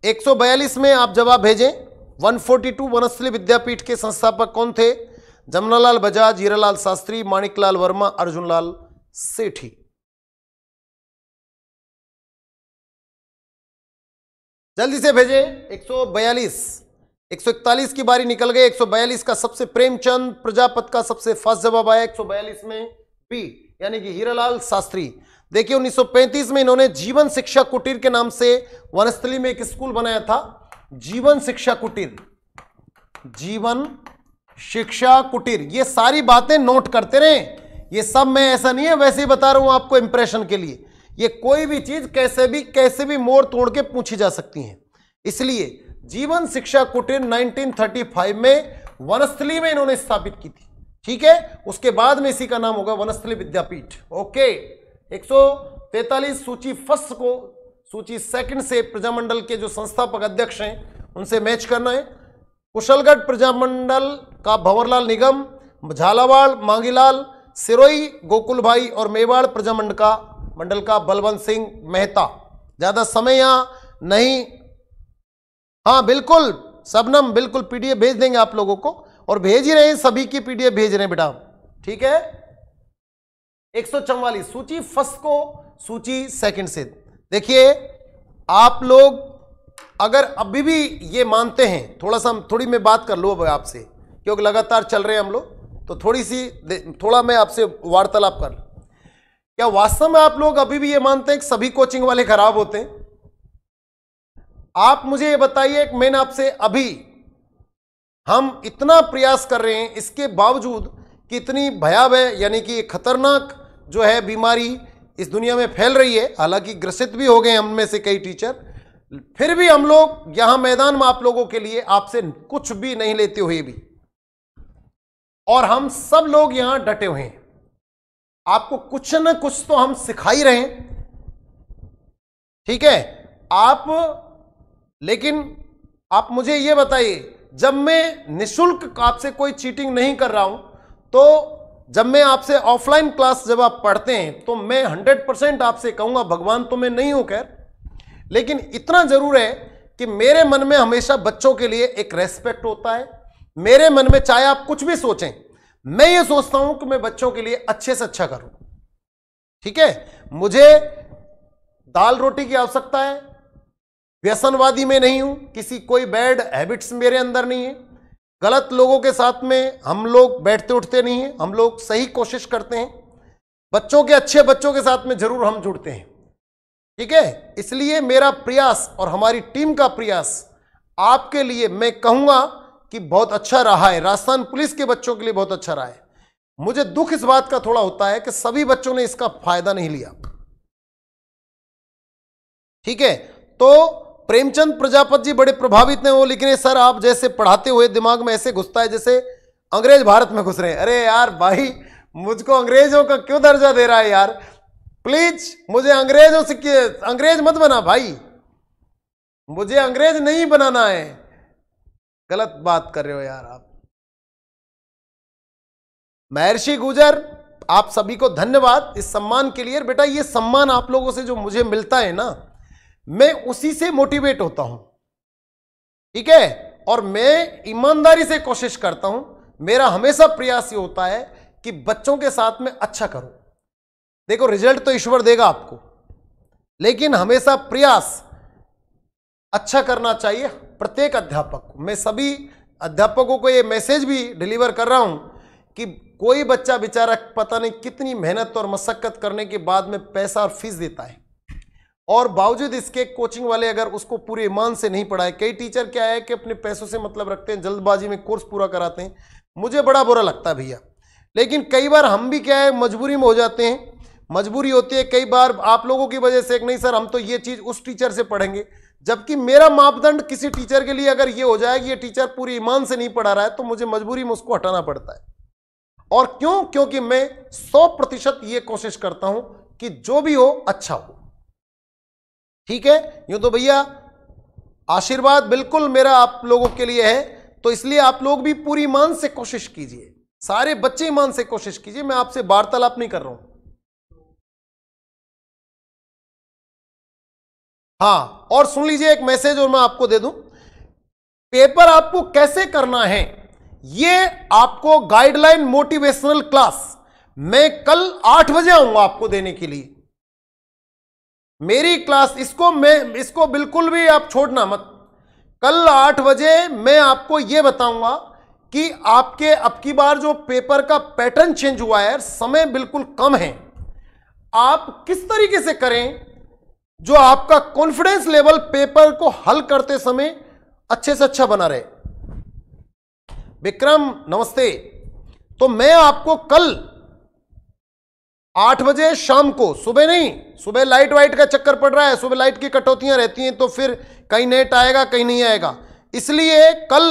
142 में आप जवाब भेजें। 142, वनस्थली विद्यापीठ के संस्थापक कौन थे? जमनालाल बजाज, हीरालाल शास्त्री, माणिकलाल वर्मा, अर्जुनलाल सेठी। जल्दी से भेजे। 142, 141 की बारी निकल गई। 142 का सबसे प्रेमचंद प्रजापत का सबसे फास्ट जवाब आया 142 में बी, यानी कि हीरालाल शास्त्री। देखिए 1935 में इन्होंने जीवन शिक्षा कुटीर के नाम से वनस्थली में एक स्कूल बनाया था। जीवन शिक्षा कुटीर, जीवन शिक्षा कुटीर। ये सारी बातें नोट करते रहे, ये सब मैं ऐसा नहीं है वैसे ही बता रहा हूं आपको इंप्रेशन के लिए। ये कोई भी चीज कैसे भी मोड़ तोड़ के पूछी जा सकती है। इसलिए जीवन शिक्षा कुटीर 1935 में वनस्थली में इन्होंने स्थापित की थी। ठीक है, उसके बाद में इसी का नाम होगा वनस्थली विद्यापीठ। ओके, 143 सूची फर्स्ट को सूची सेकंड से प्रजामंडल के जो संस्थापक अध्यक्ष हैं उनसे मैच करना है। कुशलगढ़ प्रजामंडल का भंवरलाल निगम, झालावाड़ मांगीलाल, सिरोही गोकुल भाई और मेवाड़ प्रजामंडल का बलवंत सिंह मेहता। ज्यादा समय यहां नहीं हाँ बिल्कुल सबनम, बिल्कुल पीडीएफ भेज देंगे आप लोगों को, और भेज ही रहे हैं, सभी की पीडीएफ भेज रहे हैं बेटा, ठीक है। 144 सूची फर्स्ट को सूची सेकंड से। देखिए आप लोग अगर अभी भी ये मानते हैं, थोड़ी मैं बात कर लूँ अब आपसे, क्योंकि लगातार चल रहे हैं हम लोग, तो थोड़ा मैं आपसे वार्तालाप कर, क्या वास्तव में आप लोग अभी भी ये मानते हैं कि सभी कोचिंग वाले खराब होते हैं? आप मुझे ये बताइए कि मैंने आपसे अभी, हम इतना प्रयास कर रहे हैं, इसके बावजूद कि इतनी भयावह यानी कि खतरनाक जो है बीमारी इस दुनिया में फैल रही है, हालांकि ग्रसित भी हो गए हम में से कई टीचर, फिर भी हम लोग यहां मैदान में आप लोगों के लिए आपसे कुछ भी नहीं लेते हुए भी, और हम सब लोग यहां डटे हुए हैं, आपको कुछ न कुछ तो हम सिखा ही रहे हैं, ठीक है। लेकिन आप मुझे यह बताइए, जब मैं निःशुल्क आपसे कोई चीटिंग नहीं कर रहा हूं, तो जब मैं आपसे ऑफलाइन क्लास जब आप पढ़ते हैं, तो मैं 100% आपसे कहूंगा, भगवान तो मैं नहीं हूं खैर, लेकिन इतना जरूर है कि मेरे मन में हमेशा बच्चों के लिए एक रेस्पेक्ट होता है। मेरे मन में चाहे आप कुछ भी सोचें, मैं ये सोचता हूं कि मैं बच्चों के लिए अच्छे से अच्छा करूं, ठीक है। मुझे दाल रोटी की आवश्यकता है, व्यसनवादी में नहीं हूं, किसी कोई बैड हैबिट्स मेरे अंदर नहीं है, गलत लोगों के साथ में हम लोग बैठते उठते नहीं हैं, हम लोग सही कोशिश करते हैं, बच्चों के अच्छे बच्चों के साथ में जरूर हम जुड़ते हैं, ठीक है। इसलिए मेरा प्रयास और हमारी टीम का प्रयास आपके लिए मैं कहूंगा कि बहुत अच्छा रहा है, राजस्थान पुलिस के बच्चों के लिए बहुत अच्छा रहा है। मुझे दुख इस बात का थोड़ा होता है कि सभी बच्चों ने इसका फायदा नहीं लिया, ठीक है। तो प्रेमचंद प्रजापति जी बड़े प्रभावित हैं, वो लिख रहे हैं सर आप जैसे पढ़ाते हुए दिमाग में ऐसे घुसता है जैसे अंग्रेज भारत में घुस रहे हैं। अरे यार भाई, मुझको अंग्रेजों का क्यों दर्जा दे रहा है यार, प्लीज मुझे अंग्रेजों से अंग्रेज मत बना भाई, मुझे अंग्रेज नहीं बनाना है, गलत बात कर रहे हो यार आप। महर्षि गुजर, आप सभी को धन्यवाद इस सम्मान के लिए। बेटा ये सम्मान आप लोगों से जो मुझे मिलता है ना, मैं उसी से मोटिवेट होता हूं, ठीक है। और मैं ईमानदारी से कोशिश करता हूं, मेरा हमेशा प्रयास ये होता है कि बच्चों के साथ में अच्छा करूं। देखो रिजल्ट तो ईश्वर देगा आपको, लेकिन हमेशा प्रयास अच्छा करना चाहिए प्रत्येक अध्यापक को। मैं सभी अध्यापकों को ये मैसेज भी डिलीवर कर रहा हूं कि कोई बच्चा बेचारा पता नहीं कितनी मेहनत और मशक्कत करने के बाद में पैसा और फीस देता है, और बावजूद इसके कोचिंग वाले अगर उसको पूरे ईमान से नहीं पढ़ाए, कई टीचर क्या है कि अपने पैसों से मतलब रखते हैं, जल्दबाजी में कोर्स पूरा कराते हैं, मुझे बड़ा बुरा लगता है भैया। लेकिन कई बार हम भी क्या है मजबूरी में हो जाते हैं, मजबूरी होती है कई बार आप लोगों की वजह से, एक नहीं सर हम तो ये चीज़ उस टीचर से पढ़ेंगे, जबकि मेरा मापदंड किसी टीचर के लिए अगर ये हो जाए कि ये टीचर पूरी ईमान से नहीं पढ़ा रहा है, तो मुझे मजबूरी में उसको हटाना पड़ता है। और क्यों? क्योंकि मैं 100% ये कोशिश करता हूं कि जो भी हो अच्छा हो, ठीक है। यूं तो भैया आशीर्वाद बिल्कुल मेरा आप लोगों के लिए है, तो इसलिए आप लोग भी पूरी ईमान से कोशिश कीजिए, सारे बच्चे ईमान से कोशिश कीजिए। मैं आपसे वार्तालाप नहीं कर रहा हूं। हाँ, और सुन लीजिए एक मैसेज और मैं आपको दे दूं, पेपर आपको कैसे करना है ये आपको गाइडलाइन मोटिवेशनल क्लास मैं कल 8 बजे आऊंगा आपको देने के लिए। मेरी क्लास इसको बिल्कुल भी आप छोड़ना मत। कल 8 बजे मैं आपको यह बताऊंगा कि आपके अब की बार जो पेपर का पैटर्न चेंज हुआ है, समय बिल्कुल कम है, आप किस तरीके से करें जो आपका कॉन्फिडेंस लेवल पेपर को हल करते समय अच्छे से अच्छा बना रहे। विक्रम नमस्ते। तो मैं आपको कल 8 बजे शाम को, सुबह नहीं, सुबह लाइट वाइट का चक्कर पड़ रहा है, सुबह लाइट की कटौतियां रहती हैं, तो फिर कहीं नेट आएगा कहीं नहीं आएगा, इसलिए कल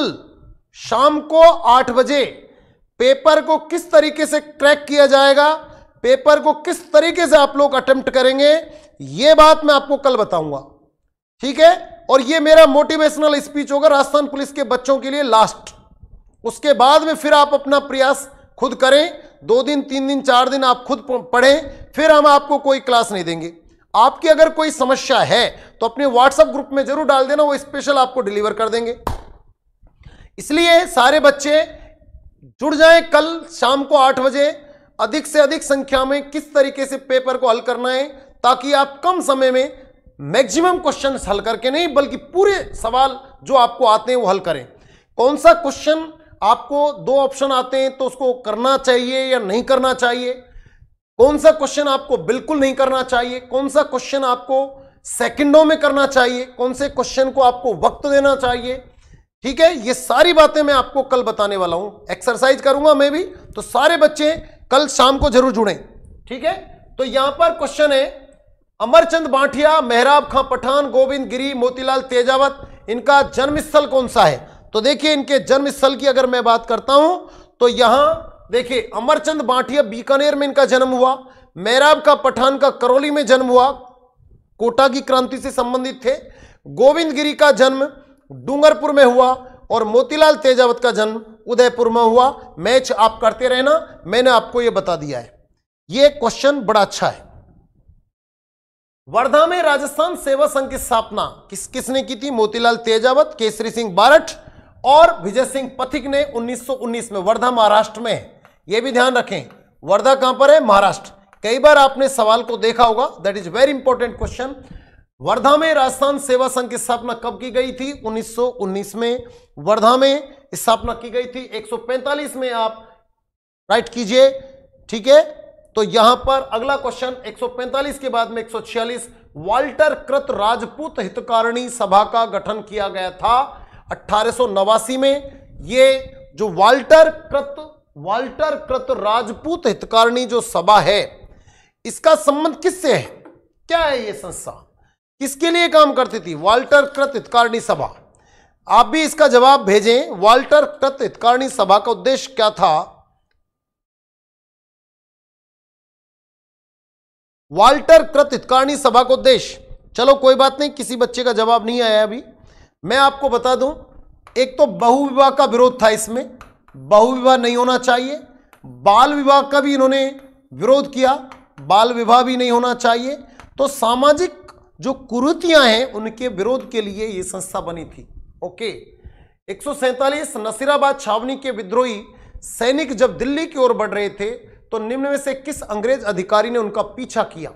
शाम को 8 बजे पेपर को किस तरीके से क्रैक किया जाएगा, पेपर को किस तरीके से आप लोग अटेम्प्ट करेंगे, यह बात मैं आपको कल बताऊंगा, ठीक है। और यह मेरा मोटिवेशनल स्पीच होगा राजस्थान पुलिस के बच्चों के लिए लास्ट। उसके बाद में फिर आप अपना प्रयास खुद करें, 2 दिन 3 दिन 4 दिन आप खुद पढ़ें, फिर हम आपको कोई क्लास नहीं देंगे। आपकी अगर कोई समस्या है तो अपने व्हाट्सएप ग्रुप में जरूर डाल देना, वो स्पेशल आपको डिलीवर कर देंगे। इसलिए सारे बच्चे जुड़ जाएं कल शाम को 8 बजे। अधिक से अधिक संख्या में किस तरीके से पेपर को हल करना है, ताकि आप कम समय में मैक्सिमम क्वेश्चन हल करके नहीं बल्कि पूरे सवाल जो आपको आते हैं वो हल करें। कौन सा क्वेश्चन आपको 2 ऑप्शन आते हैं तो उसको करना चाहिए या नहीं करना चाहिए, कौन सा क्वेश्चन आपको बिल्कुल नहीं करना चाहिए, कौन सा क्वेश्चन आपको सेकंडों में करना चाहिए, कौन से क्वेश्चन को आपको वक्त देना चाहिए। ठीक है, ये सारी बातें मैं आपको कल बताने वाला हूं, एक्सरसाइज करूंगा मैं भी, तो सारे बच्चे कल शाम को जरूर जुड़ें। ठीक है, तो यहां पर क्वेश्चन है अमरचंद बांठिया, मेहराब खां पठान, गोविंद गिरी, मोतीलाल तेजावत, इनका जन्मस्थल कौन सा है। तो देखिए इनके जन्मस्थल की अगर मैं बात करता हूं तो यहां देखिए अमरचंद बांठिया बीकानेर में इनका जन्म हुआ, मेहराब खां पठान का करौली में जन्म हुआ, कोटा की क्रांति से संबंधित थे, गोविंद गिरी का जन्म डूंगरपुर में हुआ और मोतीलाल तेजावत का जन्म उदयपुर में हुआ। मैच आप करते रहना, मैंने आपको यह बता दिया है। यह क्वेश्चन बड़ा अच्छा है। वर्धा में राजस्थान सेवा संघ की स्थापना किसने की थी। मोतीलाल तेजावत, केसरी सिंह बारठ और विजय सिंह पथिक ने 1919 में। वर्धा महाराष्ट्र में है, यह भी ध्यान रखें। वर्धा कहां पर है, महाराष्ट्र। कई बार आपने सवाल को देखा होगा, that is very important question. Wardha में राजस्थान सेवा संघ की स्थापना कब की गई थी, 1919 में वर्धा में स्थापना की गई थी। 145 में आप राइट कीजिए। ठीक है, तो यहां पर अगला क्वेश्चन 145 के बाद में 146, वाल्टर कृत राजपूत हितकारिणी सभा का गठन किया गया था 1889 में। ये जो वाल्टर कृत राजपूत हितकारिणी जो सभा है, इसका संबंध किससे है, क्या है ये संस्था, किसके लिए काम करती थी। वाल्टर कृत हितकारिणी सभा, आप भी इसका जवाब भेजें। वाल्टर कृत हितकारिणी सभा का उद्देश्य क्या था। वाल्टर कृत हितकारिणी सभा का उद्देश्य, चलो कोई बात नहीं, किसी बच्चे का जवाब नहीं आया अभी, मैं आपको बता दूं। एक तो बहुविवाह का विरोध था, इसमें बहुविवाह नहीं होना चाहिए। बाल विवाह का भी इन्होंने विरोध किया, बाल विवाह भी नहीं होना चाहिए। तो सामाजिक जो कुरीतियां हैं उनके विरोध के लिए यह संस्था बनी थी। ओके। 147, नसीराबाद छावनी के विद्रोही सैनिक जब दिल्ली की ओर बढ़ रहे थे तो निम्न में से किस अंग्रेज अधिकारी ने उनका पीछा किया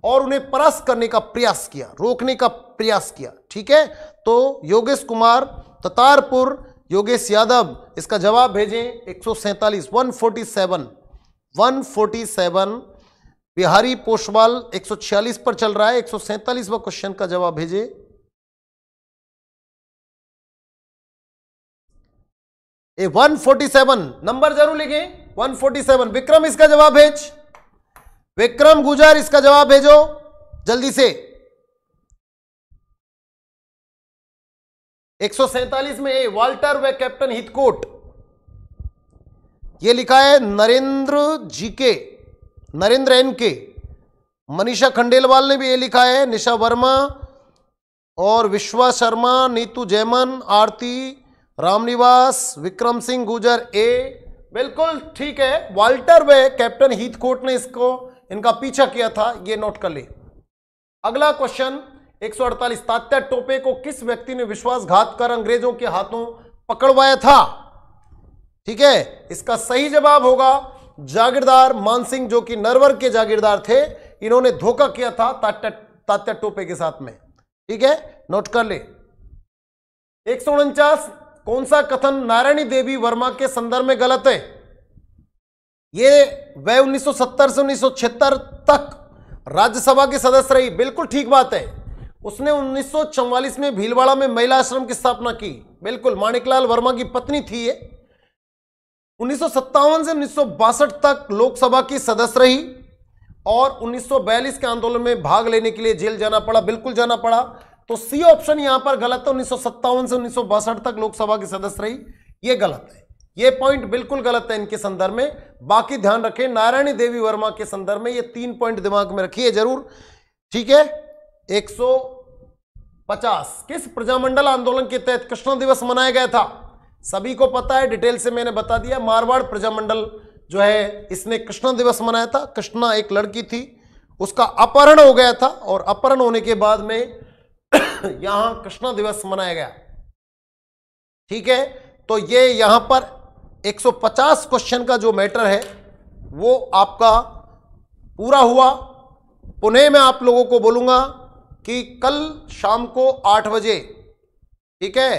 और उन्हें परास्त करने का प्रयास किया, रोकने का प्रयास किया। ठीक है, तो योगेश कुमार, ततारपुर, योगेश यादव, इसका जवाब भेजें। 147 147 बिहारी पोशवाल 146 पर चल रहा है। 147वां क्वेश्चन का जवाब भेजे। ए 147 नंबर जरूर लिखें, 147। विक्रम इसका जवाब भेज, विक्रम गुजर इसका जवाब भेजो जल्दी से। 147 में वाल्टर व कैप्टन हिथकोट, ये लिखा है नरेंद्र जी के, नरेंद्र एन के। मनीषा खंडेलवाल ने भी ये लिखा है, निशा वर्मा और विश्वा शर्मा, नीतू जैमन, आरती रामनिवास, विक्रम सिंह गुजर ए। बिल्कुल ठीक है, वाल्टर व कैप्टन हीथकोट ने इसको इनका पीछा किया था, ये नोट कर ले। अगला क्वेश्चन 148, तात्या टोपे को किस व्यक्ति ने विश्वासघात कर अंग्रेजों के हाथों पकड़वाया था। ठीक है, इसका सही जवाब होगा जागीरदार मानसिंह, जो कि नरवर के जागीरदार थे। इन्होंने धोखा किया था तात्या टोपे के साथ में। ठीक है, नोट कर ले। 149, कौन सा कथन नारायणी देवी वर्मा के संदर्भ में गलत है। ये वह 1970 से 1976 तक राज्यसभा की सदस्य रही, बिल्कुल ठीक बात है। उसने 1944 में भीलवाड़ा में महिला आश्रम की स्थापना की, बिल्कुल, माणिकलाल वर्मा की पत्नी थी ये। 1957 से 1962 तक लोकसभा की सदस्य रही और 1942 के आंदोलन में भाग लेने के लिए जेल जाना पड़ा, बिल्कुल जाना पड़ा। तो सी ऑप्शन यहां पर गलत है, 1957 से 1962 तक लोकसभा की सदस्य रही, यह गलत है। ये पॉइंट बिल्कुल गलत है इनके संदर्भ में। बाकी ध्यान रखें, नारायणी देवी वर्मा के संदर्भ में ये 3 पॉइंट दिमाग में रखिए जरूर। ठीक है, 150, किस प्रजामंडल आंदोलन के तहत कृष्ण दिवस मनाया गया था। सभी को पता है, डिटेल से मैंने बता दिया। मारवाड़ प्रजामंडल जो है इसने कृष्ण दिवस मनाया था। कृष्णा एक लड़की थी उसका अपहरण हो गया था और अपहरण होने के बाद में यहां कृष्णा दिवस मनाया गया। ठीक है, तो ये यहां पर 150 क्वेश्चन का जो मैटर है वो आपका पूरा हुआ। पुनः मैं आप लोगों को बोलूंगा कि कल शाम को 8 बजे, ठीक है,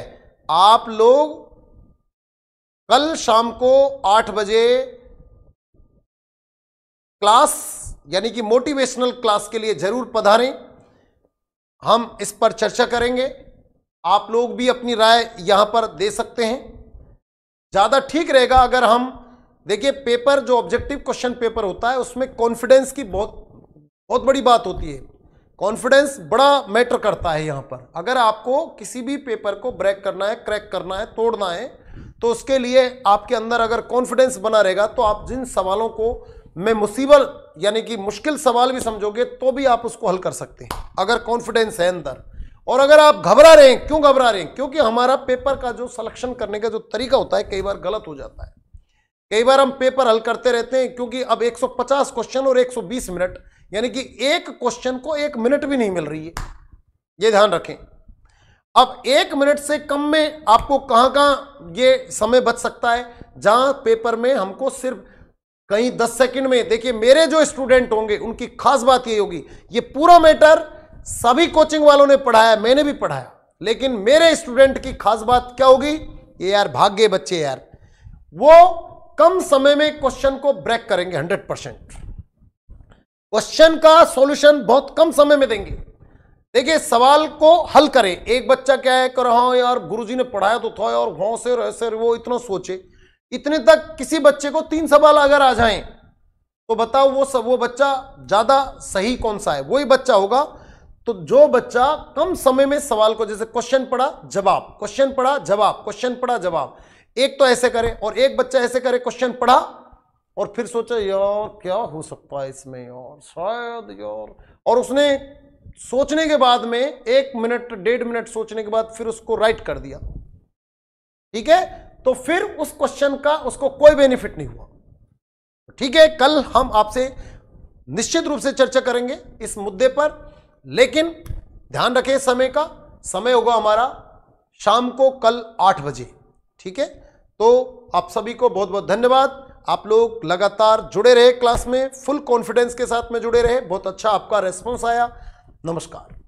आप लोग कल शाम को 8 बजे क्लास यानी कि मोटिवेशनल क्लास के लिए जरूर पधारें। हम इस पर चर्चा करेंगे। आप लोग भी अपनी राय यहां पर दे सकते हैं। ज्यादा ठीक रहेगा अगर हम देखिए, पेपर जो ऑब्जेक्टिव क्वेश्चन पेपर होता है उसमें कॉन्फिडेंस की बहुत बड़ी बात होती है। कॉन्फिडेंस बड़ा मैटर करता है यहां पर। अगर आपको किसी भी पेपर को ब्रेक करना है, क्रैक करना है, तोड़ना है, तो उसके लिए आपके अंदर अगर कॉन्फिडेंस बना रहेगा तो आप जिन सवालों को में मुसीबत यानी कि मुश्किल सवाल भी समझोगे तो भी आप उसको हल कर सकते हैं अगर कॉन्फिडेंस है अंदर। और अगर आप घबरा रहे हैं, क्यों घबरा रहे हैं? क्योंकि हमारा पेपर का जो सिलेक्शन करने का जो तरीका होता है कई बार गलत हो जाता है। कई बार हम पेपर हल करते रहते हैं क्योंकि अब 150 क्वेश्चन और 120 मिनट यानी कि एक क्वेश्चन को 1 मिनट भी नहीं मिल रही है, ये ध्यान रखें। अब 1 मिनट से कम में आपको कहां कहां ये समय बच सकता है, जहां पेपर में हमको सिर्फ कहीं 10 सेकंड में। देखिए, मेरे जो स्टूडेंट होंगे उनकी खास बात ये होगी, ये पूरा मैटर सभी कोचिंग वालों ने पढ़ाया, मैंने भी पढ़ाया, लेकिन मेरे स्टूडेंट की खास बात क्या होगी? ये यार भाग गए बच्चे यार, वो कम समय में क्वेश्चन को ब्रेक करेंगे। 100% क्वेश्चन का सॉल्यूशन बहुत कम समय में देंगे। देखिए, सवाल को हल करें। एक बच्चा क्या है कर रहा यार, गुरुजी ने पढ़ाया तो था यार, वहां से ऐसे वो इतना सोचे, इतने तक किसी बच्चे को 3 सवाल अगर आ जाएं तो बताओ वो बच्चा ज्यादा सही कौन सा है? वही बच्चा होगा तो जो बच्चा कम समय में सवाल को, जैसे क्वेश्चन पढ़ा जवाब, क्वेश्चन पढ़ा जवाब, क्वेश्चन पढ़ा जवाब, एक तो ऐसे करे और एक बच्चा ऐसे करे, क्वेश्चन पढ़ा और फिर सोचा यार क्या हो सकता है इसमें यार, शायद यार, और उसने सोचने के बाद में 1 मिनट 1.5 मिनट सोचने के बाद फिर उसको राइट कर दिया। ठीक है, तो फिर उस क्वेश्चन का उसको कोई बेनिफिट नहीं हुआ। ठीक है, कल हम आपसे निश्चित रूप से चर्चा करेंगे इस मुद्दे पर, लेकिन ध्यान रखें समय का। समय होगा हमारा शाम को कल 8 बजे। ठीक है, तो आप सभी को बहुत बहुत धन्यवाद। आप लोग लगातार जुड़े रहे क्लास में, फुल कॉन्फिडेंस के साथ में जुड़े रहे। बहुत अच्छा आपका रेस्पॉन्स आया। नमस्कार।